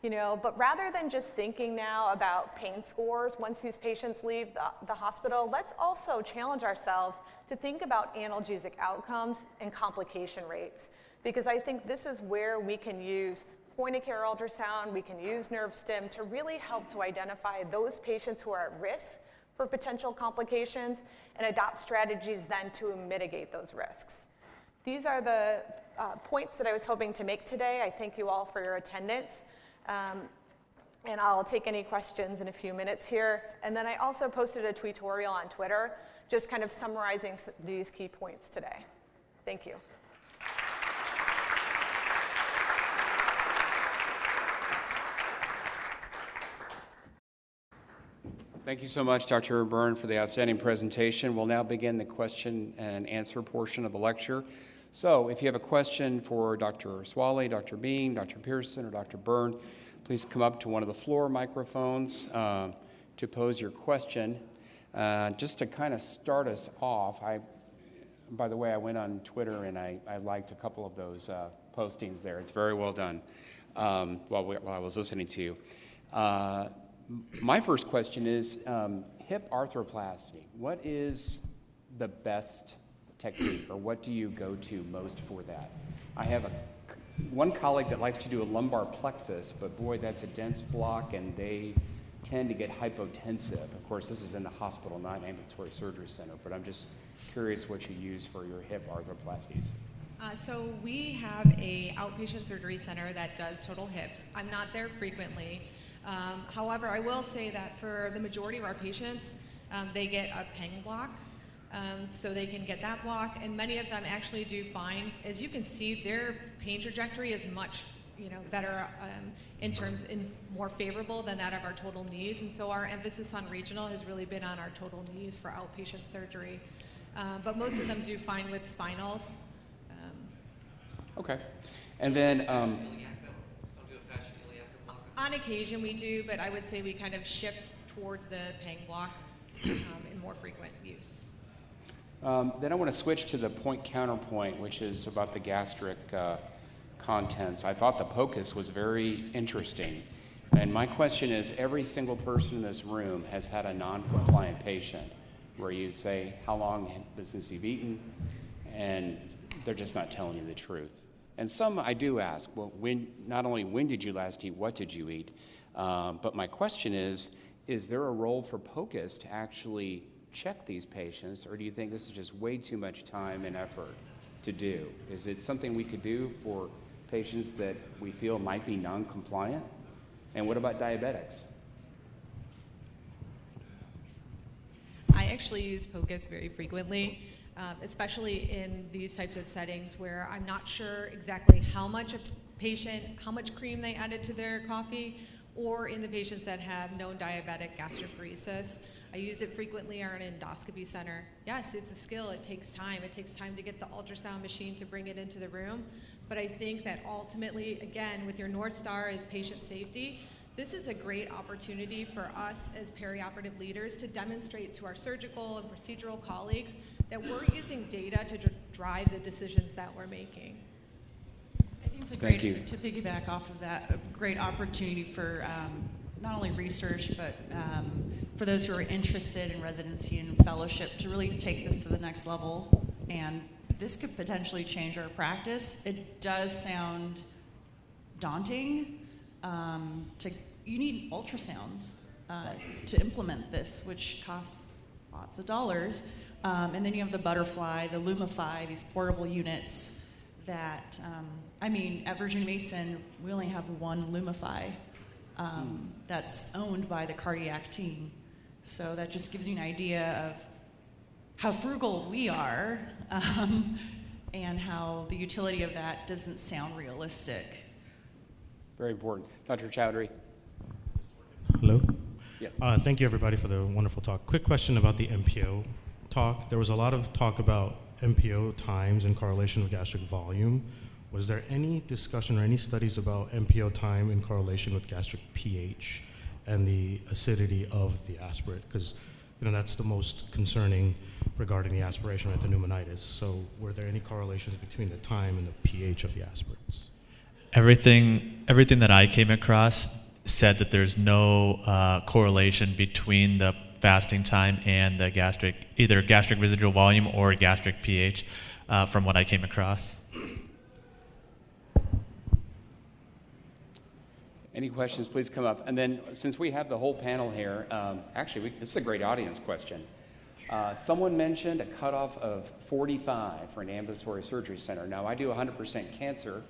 but rather than just thinking now about pain scores once these patients leave the hospital, let's also challenge ourselves to think about analgesic outcomes and complication rates, because I think this is where we can use point-of-care ultrasound, we can use nerve stim to really help to identify those patients who are at risk for potential complications and adopt strategies then to mitigate those risks. These are the points that I was hoping to make today. I thank you all for your attendance. And I'll take any questions in a few minutes here. And then I also posted a tutorial on Twitter, just kind of summarizing these key points today. Thank you. Thank you so much, Dr. Byrne, for the outstanding presentation. We'll now begin the question and answer portion of the lecture. So if you have a question for Dr. Swally, Dr. Bean, Dr. Pearson, or Dr. Byrne, please come up to one of the floor microphones to pose your question. Just to kind of start us off, by the way, I went on Twitter and I liked a couple of those postings there. It's very well done while I was listening to you. My first question is hip arthroplasty. What is the best technique, or what do you go to most for that? I have one colleague that likes to do a lumbar plexus, but boy, that's a dense block and they tend to get hypotensive. Of course, this is in the hospital, not an ambulatory surgery center, but I'm just curious what you use for your hip arthroplasties. So we have a outpatient surgery center that does total hips. I'm not there frequently. However, I will say that for the majority of our patients, they get a PENG block, so they can get that block, and many of them actually do fine. As you can see, their pain trajectory is much better in more favorable than that of our total knees, and so our emphasis on regional has really been on our total knees for outpatient surgery. But most of them do fine with spinals. Okay. And then on occasion we do, but I would say we kind of shift towards the PENG block in more frequent use. Then I want to switch to the point counterpoint, which is about the gastric contents. I thought the POCUS was very interesting. And my question is, every single person in this room has had a non-compliant patient where you say, how long since you've eaten? And they're just not telling you the truth. And some I do ask, well, not only when did you last eat, what did you eat? But my question is there a role for POCUS to actually check these patients, or do you think this is just way too much time and effort to do? Is it something we could do for patients that we feel might be non-compliant? And what about diabetics? I actually use POCUS very frequently. Especially in these types of settings where I'm not sure exactly how much cream they added to their coffee, or in the patients that have known diabetic gastroparesis. I use it frequently in an endoscopy center. Yes, it's a skill, it takes time. It takes time to get the ultrasound machine to bring it into the room. But I think that ultimately, again, with your North Star is patient safety, this is a great opportunity for us as perioperative leaders to demonstrate to our surgical and procedural colleagues that we're using data to drive the decisions that we're making. I think it's a great, to piggyback off of that, a great opportunity for not only research, but for those who are interested in residency and fellowship to really take this to the next level. And this could potentially change our practice. It does sound daunting. You need ultrasounds to implement this, which costs lots of dollars. And then you have the Butterfly, the Lumify, these portable units that, at Virginia Mason, we only have one Lumify that's owned by the cardiac team. So that just gives you an idea of how frugal we are and how the utility of that doesn't sound realistic. Very important. Dr. Chowdhury? Hello. Yes. Thank you, everybody, for the wonderful talk. Quick question about the MPO talk. There was a lot of talk about MPO times in correlation with gastric volume. Was there any discussion or any studies about MPO time in correlation with gastric pH and the acidity of the aspirate? Because that's the most concerning regarding the aspiration, right, the pneumonitis. So were there any correlations between the time and the pH of the aspirates? Everything that I came across said that there's no correlation between the fasting time and the either gastric residual volume or gastric pH from what I came across. Any questions, please come up. And then, since we have the whole panel here, this is a great audience question. Someone mentioned a cutoff of 45 for an ambulatory surgery center. Now, I do 100% cancer.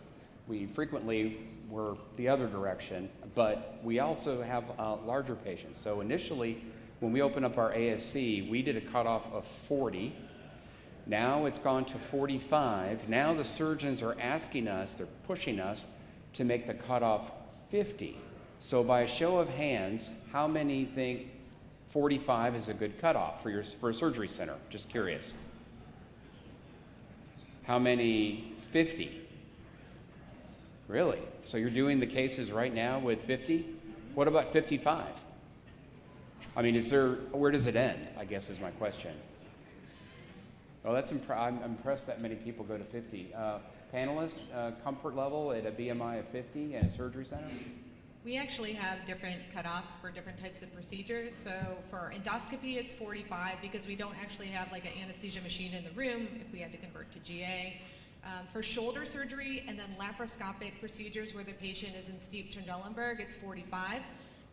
We frequently were the other direction, but we also have larger patients. So initially, when we opened up our ASC, we did a cutoff of 40. Now it's gone to 45. Now the surgeons are asking us, they're pushing us to make the cutoff 50. So by a show of hands, how many think 45 is a good cutoff for a surgery center? Just curious. How many 50? Really? So you're doing the cases right now with 50? What about 55? I mean, where does it end, I guess is my question. Oh, I'm impressed that many people go to 50. Panelists, comfort level at a BMI of 50 in a surgery center? We actually have different cutoffs for different types of procedures. So for endoscopy, it's 45 because we don't actually have like an anesthesia machine in the room if we had to convert to GA. For shoulder surgery and then laparoscopic procedures where the patient is in steep Trendelenburg, it's 45,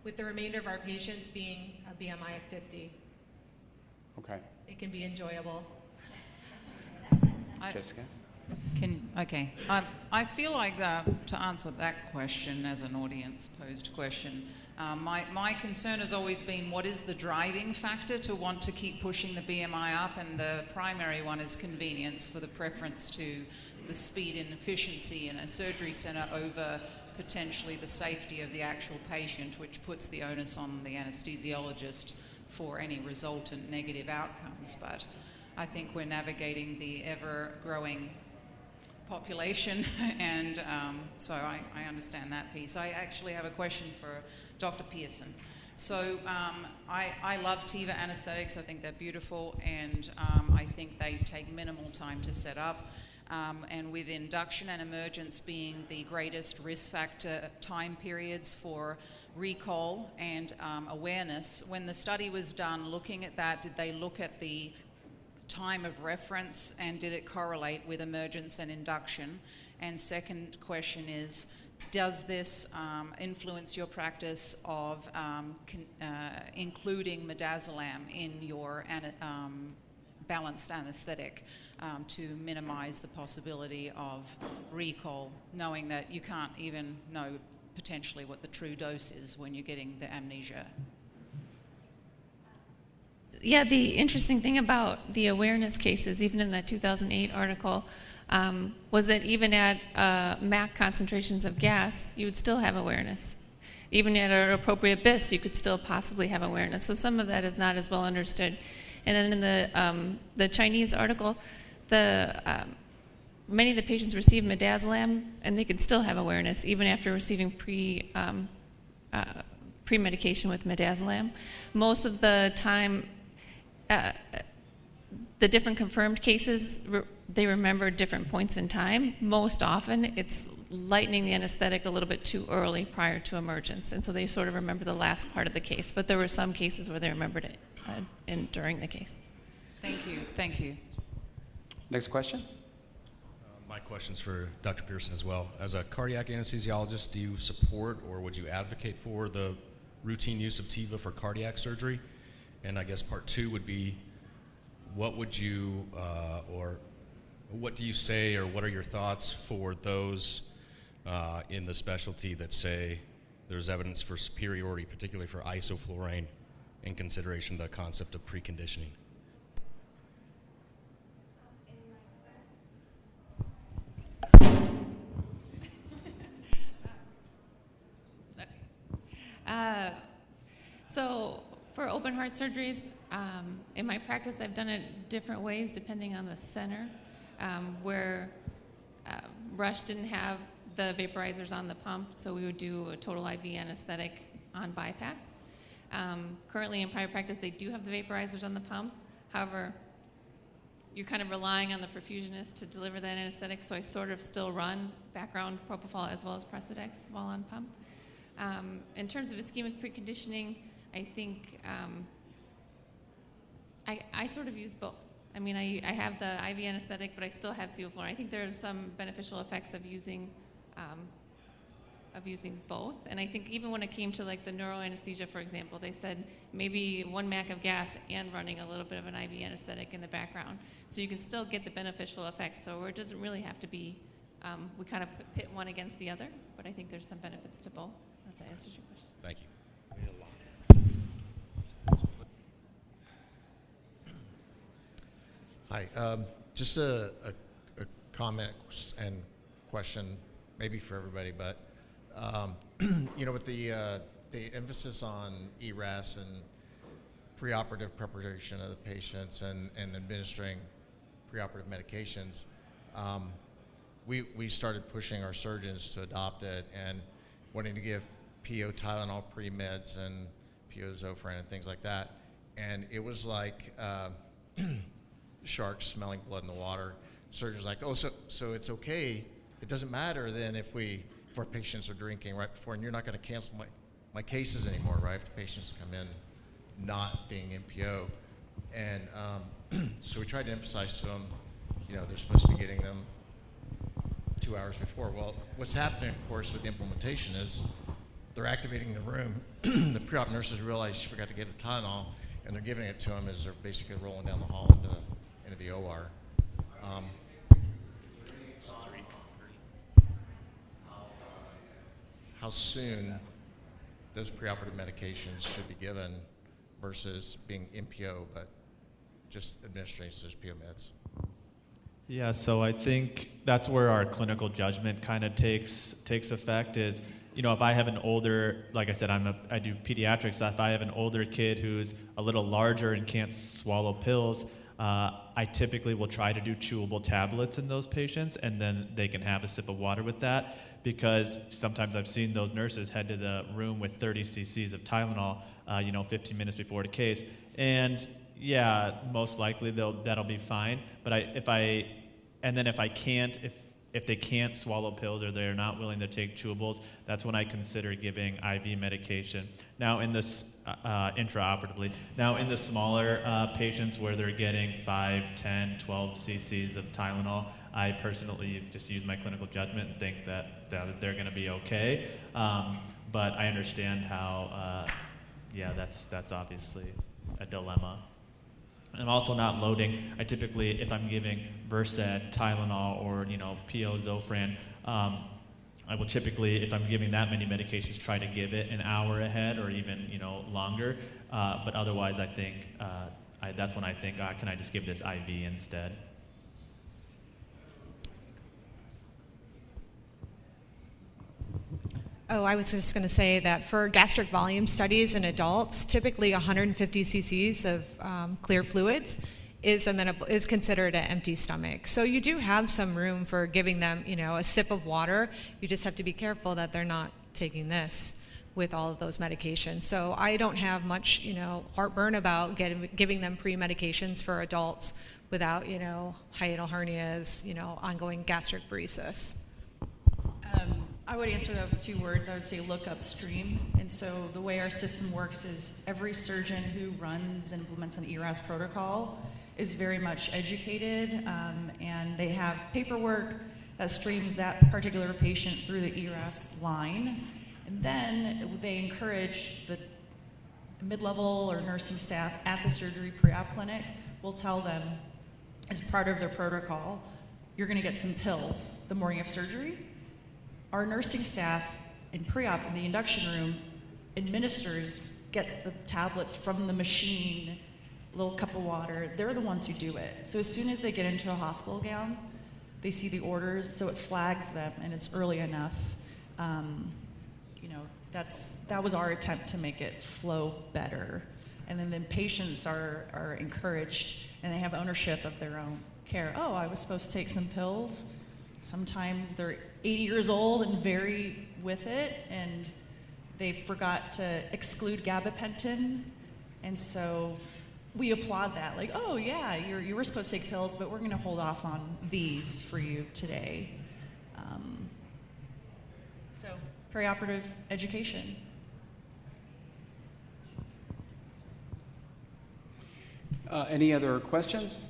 with the remainder of our patients being a BMI of 50. Okay. It can be enjoyable. Jessica? I feel like to answer that question as an audience-posed question, my concern has always been what is the driving factor to want to keep pushing the BMI up, and the primary one is convenience for the preference to the speed and efficiency in a surgery center over potentially the safety of the actual patient, which puts the onus on the anesthesiologist for any resultant negative outcomes. But I think we're navigating the ever-growing population, and so I understand that piece. I actually have a question for Dr. Pearson. So I love TIVA anesthetics. I think they're beautiful, and I think they take minimal time to set up. And with induction and emergence being the greatest risk factor time periods for recall and awareness, when the study was done looking at that, did they look at the time of reference and did it correlate with emergence and induction? And second question is, does this influence your practice of including midazolam in your balanced anesthetic to minimize the possibility of recall, knowing that you can't even know potentially what the true dose is when you're getting the amnesia? Yeah, the interesting thing about the awareness cases, even in that 2008 article, was that even at MAC concentrations of gas, you would still have awareness. Even at an appropriate BIS, you could still possibly have awareness. So some of that is not as well understood. And then in the Chinese article, many of the patients receive midazolam, and they can still have awareness even after receiving pre-medication with midazolam. Most of the time, the different confirmed cases, they remember different points in time. Most often, it's lightening the anesthetic a little bit too early prior to emergence, and so they sort of remember the last part of the case. But there were some cases where they remembered it during the case. Thank you. Thank you. Next question. My question's for Dr. Pearson as well. As a cardiac anesthesiologist, do you support or would you advocate for the routine use of TIVA for cardiac surgery? And I guess part two would be, what would you, or what do you say, or what are your thoughts for those in the specialty that say there's evidence for superiority, particularly for isoflurane, in consideration of the concept of preconditioning? So for open heart surgeries, in my practice, I've done it different ways depending on the center. Where Rush didn't have the vaporizers on the pump, so we would do a total IV anesthetic on bypass. Currently in private practice, they do have the vaporizers on the pump. However, you're kind of relying on the perfusionist to deliver that anesthetic, so I sort of still run background propofol as well as Precedex while on pump. In terms of ischemic preconditioning, I think I sort of use both. I mean, I have the IV anesthetic, but I still have sevoflurane. I think there are some beneficial effects of using both. And I think even when it came to like the neuroanesthesia, for example, they said maybe 1 MAC of gas and running a little bit of an IV anesthetic in the background. So you can still get the beneficial effects. So it doesn't really have to be, we kind of pit one against the other, but I think there's some benefits to both. I don't know if that answers your question. Thank you. Hi, just a comment and question, maybe for everybody, but you know, with the emphasis on ERAS and preoperative preparation of the patients and administering preoperative medications, we started pushing our surgeons to adopt it and wanting to give PO Tylenol pre-meds and PO Zofran and things like that, and it was like sharks smelling blood in the water. Surgeons like, oh, so it's okay. It doesn't matter then if our patients are drinking right before, and you're not going to cancel my cases anymore, right? If the patients come in not being MPO, and so we tried to emphasize to them, you know, they're supposed to be getting them 2 hours before. Well, what's happening, of course, with the implementation is they're activating the room. The pre-op nurses realize you forgot to give the Tylenol, and they're giving it to them as they're basically rolling down the hall into the OR. How soon those preoperative medications should be given versus being MPO, but just administering those PO meds? Yeah, so I think that's where our clinical judgment kind of takes effect is, you know, if I have an older, like I said, I do pediatrics, if I have an older kid who's a little larger and can't swallow pills, I typically will try to do chewable tablets in those patients, and then they can have a sip of water with that, because sometimes I've seen those nurses head to the room with 30 cc's of Tylenol, 15 minutes before the case, and yeah, most likely that'll be fine. But if they can't swallow pills or they're not willing to take chewables, that's when I consider giving IV medication. Now in this intraoperatively. Now in the smaller patients where they're getting 5, 10, 12 cc's of Tylenol, I personally just use my clinical judgment and think that they're going to be okay. But I understand how, that's obviously a dilemma. I'm also not loading. I typically, if I'm giving Versed, Tylenol, or PO Zofran, I will typically, if I'm giving that many medications, try to give it an hour ahead or even longer. But otherwise, I think that's when I think, can I just give this IV instead? Oh, I was just going to say that for gastric volume studies in adults, typically 150 cc's of clear fluids is considered an empty stomach. So you do have some room for giving them, a sip of water. You just have to be careful that they're not taking this with all of those medications. So I don't have much, heartburn about giving them pre-medications for adults without, hiatal hernias, ongoing gastric paresis. I would answer that with 2 words. I would say look upstream. And so the way our system works is every surgeon who runs and implements an ERAS protocol is very much educated, and they have paperwork that streams that particular patient through the ERAS line. And then they encourage the mid-level or nursing staff at the surgery pre-op clinic will tell them, as part of their protocol, you're going to get some pills the morning of surgery. Our nursing staff in pre-op in the induction room gets the tablets from the machine, a little cup of water. They're the ones who do it. So as soon as they get into a hospital gown, they see the orders, so it flags them, and it's early enough. that was our attempt to make it flow better. And then patients are encouraged, and they have ownership of their own care. Oh, I was supposed to take some pills. Sometimes they're 80 years old and very with it, and they forgot to exclude gabapentin. And so we applaud that. Like, oh yeah, you were supposed to take pills, but we're gonna hold off on these for you today. So perioperative education. Any other questions?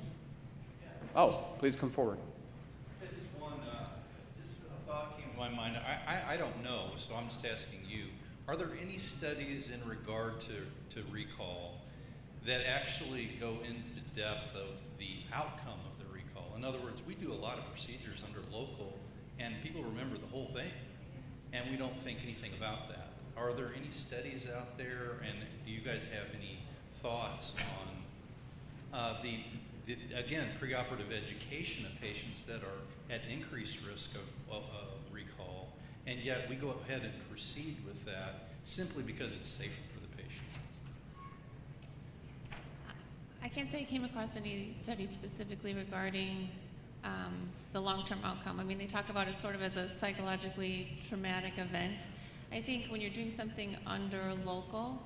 Oh, please come forward. Just one, just a thought came to my mind. I don't know, so I'm just asking you. Are there any studies in regard to recall that actually go into depth of the outcome of the recall? In other words, we do a lot of procedures under local, and people remember the whole thing, and we don't think anything about that. Are there any studies out there, and do you guys have any thoughts on again, preoperative education of patients that are at increased risk of recall, and yet we go ahead and proceed with that simply because it's safer for the patient? I can't say I came across any studies specifically regarding the long-term outcome. I mean, they talk about it sort of as a psychologically traumatic event. I think when you're doing something under local,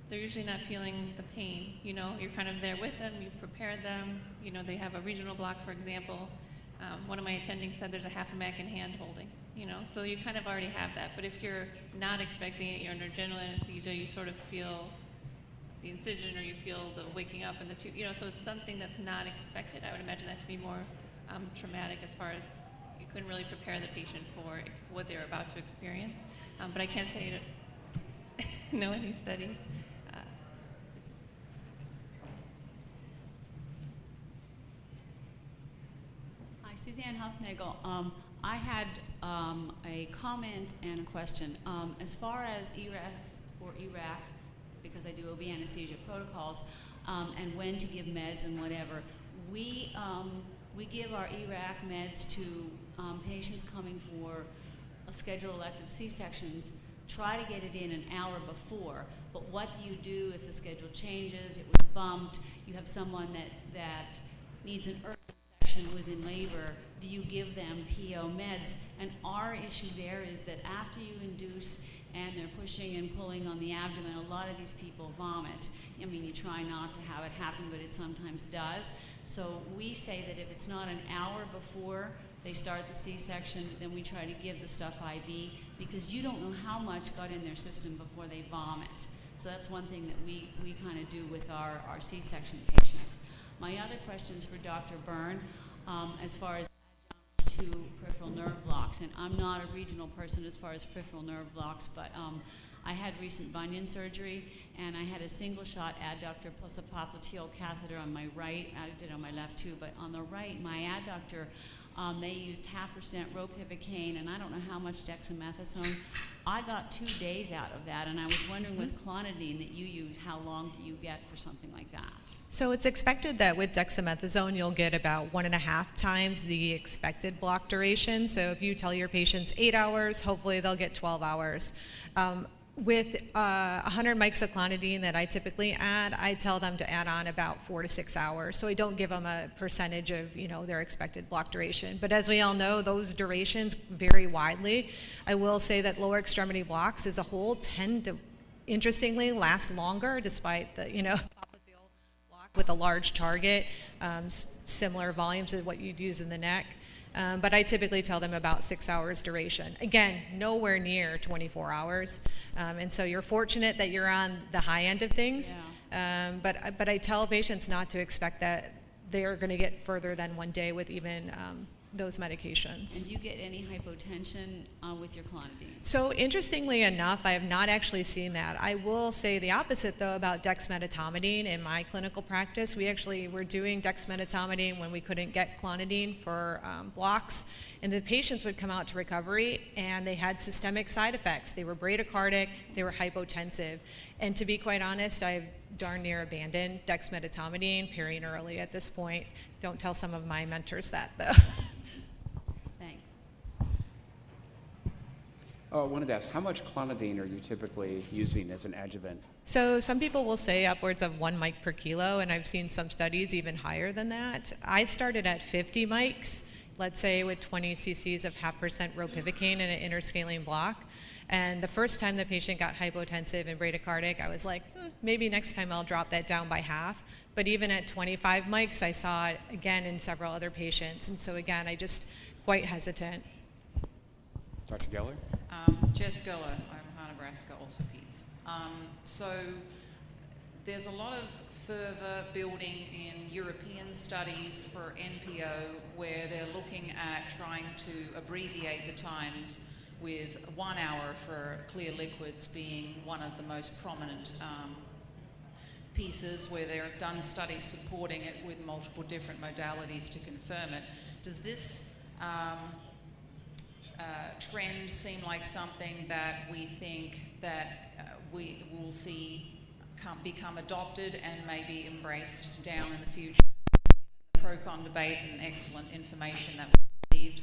they're usually not feeling the pain. You know, you're kind of there with them, you've prepared them. You know, they have a regional block, for example. One of my attendings said there's a half a Mac in hand holding, you know, so you kind of already have that. But if you're not expecting it, you're under general anesthesia, you sort of feel the incision or you feel the waking up and the two, you know, so it's something that's not expected. I would imagine that to be more traumatic as far as you couldn't really prepare the patient for what they're about to experience. But I can't say to know any studies. Suzanne Huffnagel. I had a comment and a question. As far as ERAS or ERAC, because I do OB anesthesia protocols, and when to give meds and whatever, we give our ERAC meds to patients coming for scheduled elective C-sections. Try to get it in an hour before. But what do you do if the schedule changes? It was bumped. You have someone that needs an urgent section, was in labor. Do you give them PO meds? And our issue there is that after you induce and they're pushing and pulling on the abdomen, a lot of these people vomit. I mean, you try not to have it happen, but it sometimes does. So we say that if it's not an hour before they start the C-section, then we try to give the stuff IV, because you don't know how much got in their system before they vomit. So that's one thing that we kind of do with our C-section patients. My other question is for Dr. Byrne, as far as adjuncts to peripheral nerve blocks. And I'm not a regional person as far as peripheral nerve blocks, but I had recent bunion surgery, and I had a single shot adductor plus a popliteal catheter on my right. I did on my left too, but on the right, my adductor, they used 0.5% ropivacaine, and I don't know how much dexamethasone. I got 2 days out of that, and I was wondering with clonidine that you use, how long do you get for something like that? So it's expected that with dexamethasone, you'll get about 1.5 times the expected block duration. So if you tell your patients 8 hours, hopefully they'll get 12 hours. With 100 mics of clonidine that I typically add, I tell them to add on about 4 to 6 hours. So I don't give them a percentage of, you know, their expected block duration. But as we all know, those durations vary widely. I will say that lower extremity blocks as a whole tend to, interestingly, last longer, despite the, you know, popliteal block with a large target, similar volumes of what you'd use in the neck. But I typically tell them about 6 hours duration. Again, nowhere near 24 hours. And so you're fortunate that you're on the high end of things. Yeah. But I tell patients not to expect that they are going to get further than 1 day with even those medications. And do you get any hypotension with your clonidine? So interestingly enough, I have not actually seen that. I will say the opposite, though, about dexmedetomidine in my clinical practice. We actually were doing dexmedetomidine when we couldn't get clonidine for blocks, and the patients would come out to recovery, and they had systemic side effects. They were bradycardic, they were hypotensive. And to be quite honest, I've darn near abandoned dexmedetomidine perinaturally at this point. Don't tell some of my mentors that, though. Oh, I wanted to ask, how much clonidine are you typically using as an adjuvant? So some people will say upwards of 1 mic per kilo, and I've seen some studies even higher than that. I started at 50 mics, let's say with 20 cc's of 0.5% ropivacaine in an interscalene block. And the first time the patient got hypotensive and bradycardic, I was like, maybe next time I'll drop that down by half. But even at 25 mics, I saw it again in several other patients. And so again, I just quite hesitant. Dr. Geller? Jess Geller, Omaha, Nebraska, also peds. So there's a lot of fervor building in European studies for NPO where they're looking at trying to abbreviate the times, with 1 hour for clear liquids being one of the most prominent pieces, where there are done studies supporting it with multiple different modalities to confirm it. Does this trend seem like something that we think that we will see become adopted and maybe embraced down in the future? The pro-con debate and excellent information that we received,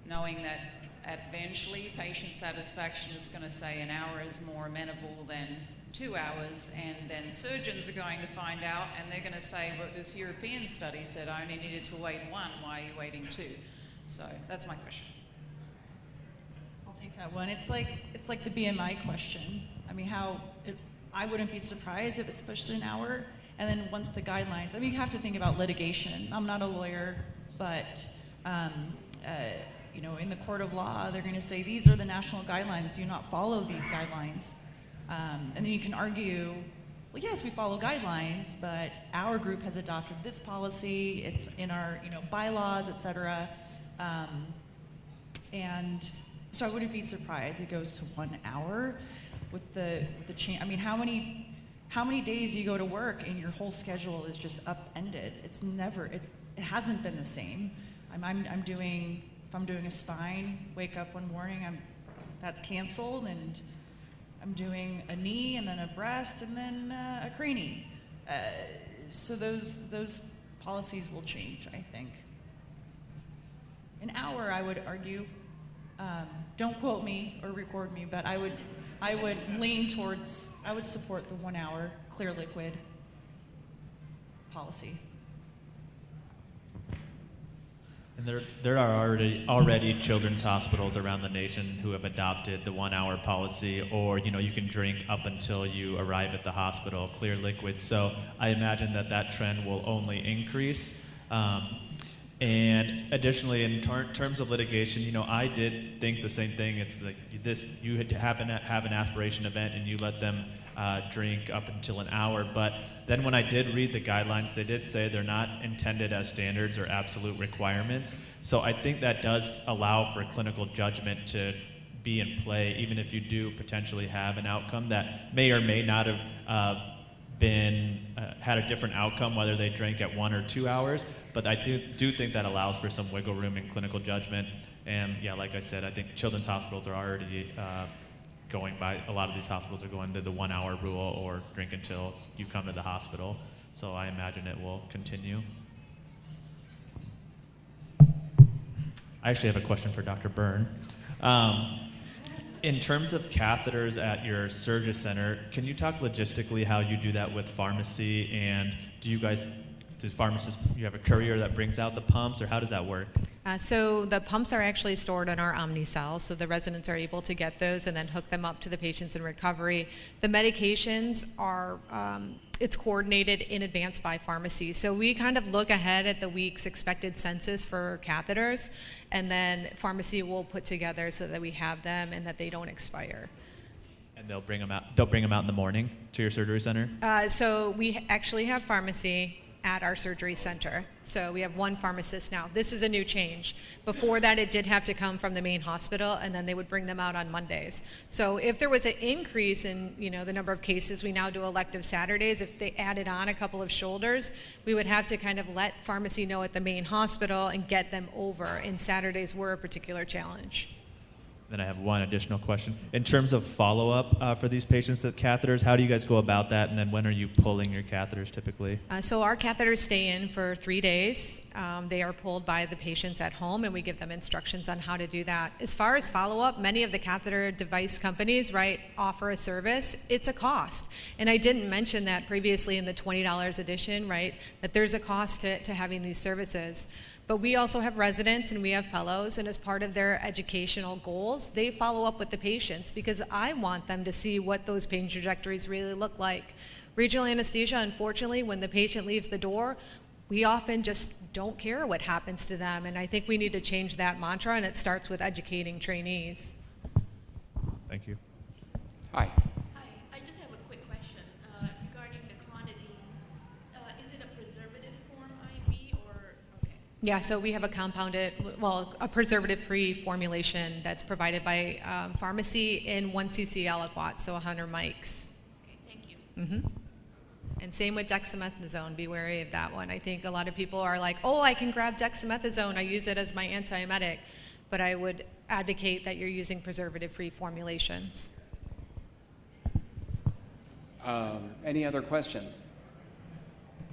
knowing that eventually patient satisfaction is going to say an hour is more amenable than 2 hours, and then surgeons are going to find out and they're going to say, well, this European study said I only needed to wait 1, why are you waiting 2? So that's my question. I'll take that one. It's like the BMI question. I mean, I wouldn't be surprised if it's pushed to an hour, and then once the guidelines, I mean, you have to think about litigation. I'm not a lawyer, but you know, in the court of law, they're going to say these are the national guidelines. Do not follow these guidelines, and then you can argue, well, yes, we follow guidelines, but our group has adopted this policy. It's in our bylaws, et cetera, and so I wouldn't be surprised it goes to 1 hour with the change. I mean, how many days you go to work and your whole schedule is just upended? It's never. It hasn't been the same. I'm doing. If I'm doing a spine, wake up one morning, that's canceled, and I'm doing a knee and then a breast and then a cranie. So those policies will change, I think. An hour, I would argue. Don't quote me or record me, but I would lean towards. I would support the 1 hour clear liquid policy. And there are already children's hospitals around the nation who have adopted the 1 hour policy, or you can drink up until you arrive at the hospital, clear liquid. So I imagine that trend will only increase. And additionally, in terms of litigation, I did think the same thing. It's like you happen to have an aspiration event and you let them drink up until an hour. But then when I did read the guidelines, they did say they're not intended as standards or absolute requirements. So I think that does allow for clinical judgment to be in play, even if you do potentially have an outcome that may or may not have had a different outcome, whether they drank at 1 or 2 hours. But I do think that allows for some wiggle room in clinical judgment. And yeah, like I said, I think children's hospitals are already a lot of these hospitals are going to the 1 hour rule, or drink until you come to the hospital. So I imagine it will continue. I actually have a question for Dr. Byrne. In terms of catheters at your surgery center, can you talk logistically how you do that with pharmacy? And do pharmacists, you have a courier that brings out the pumps, or how does that work? So the pumps are actually stored in our OmniCell, so the residents are able to get those and then hook them up to the patients in recovery. The medications are, it's coordinated in advance by pharmacy. So we kind of look ahead at the week's expected census for catheters, and then pharmacy will put together so that we have them and that they don't expire. And they'll bring them out. They'll bring them out in the morning to your surgery center. So we actually have pharmacy at our surgery center. So we have one pharmacist now. This is a new change. Before that, it did have to come from the main hospital, and then they would bring them out on Mondays. So if there was an increase in the number of cases, we now do elective Saturdays. If they added on a couple of shoulders, we would have to kind of let pharmacy know at the main hospital and get them over. And Saturdays were a particular challenge. Then I have one additional question. In terms of follow-up for these patients with catheters, how do you guys go about that? And then when are you pulling your catheters typically? So our catheters stay in for 3 days. They are pulled by the patients at home, and we give them instructions on how to do that. As far as follow-up, many of the catheter device companies, right, offer a service. It's a cost. And I didn't mention that previously in the $20 edition, right, that there's a cost to having these services. But we also have residents and we have fellows, and as part of their educational goals, they follow up with the patients because I want them to see what those pain trajectories really look like. Regional anesthesia, unfortunately, when the patient leaves the door, we often just don't care what happens to them, and I think we need to change that mantra, and it starts with educating trainees. Thank you. Hi. Hi, I just have a quick question regarding the clonidine. Is it a preservative form IV or, okay? Yeah, so we have a compounded, well, a preservative-free formulation that's provided by pharmacy in 1 cc aliquot, so 100 mics. Okay, thank you. Mm-hmm. And same with dexamethasone. Be wary of that one. I think a lot of people are like, oh, I can grab dexamethasone. I use it as my antiemetic. But I would advocate that you're using preservative-free formulations. Any other questions?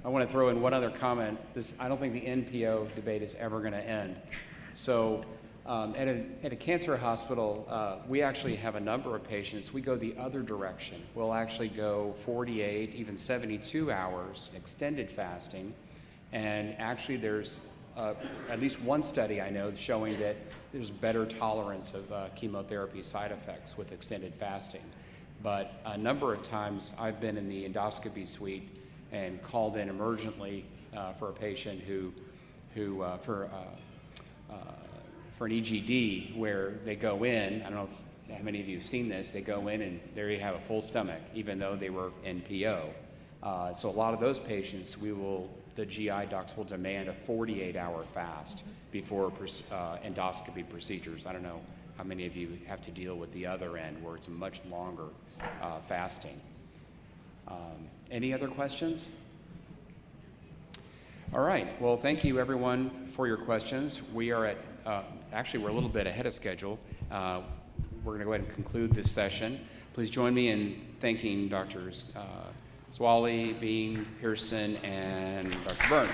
I want to throw in one other comment. I don't think the NPO debate is ever going to end. So at a cancer hospital, we actually have a number of patients. We go the other direction. We'll actually go 48, even 72 hours extended fasting. And actually there's at least one study I know showing that there's better tolerance of chemotherapy side effects with extended fasting. But a number of times I've been in the endoscopy suite and called in emergently for a patient for an EGD where they go in, I don't know how many of you have seen this, they go in and there you have a full stomach, even though they were NPO. So a lot of those patients, the GI docs will demand a 48-hour fast before endoscopy procedures. I don't know how many of you have to deal with the other end where it's a much longer fasting. Any other questions? All right, well, thank you everyone for your questions. We are at, actually we're a little bit ahead of schedule. We're gonna go ahead and conclude this session. Please join me in thanking Drs. Swally, Bean, Pearson, and Dr. Byrne.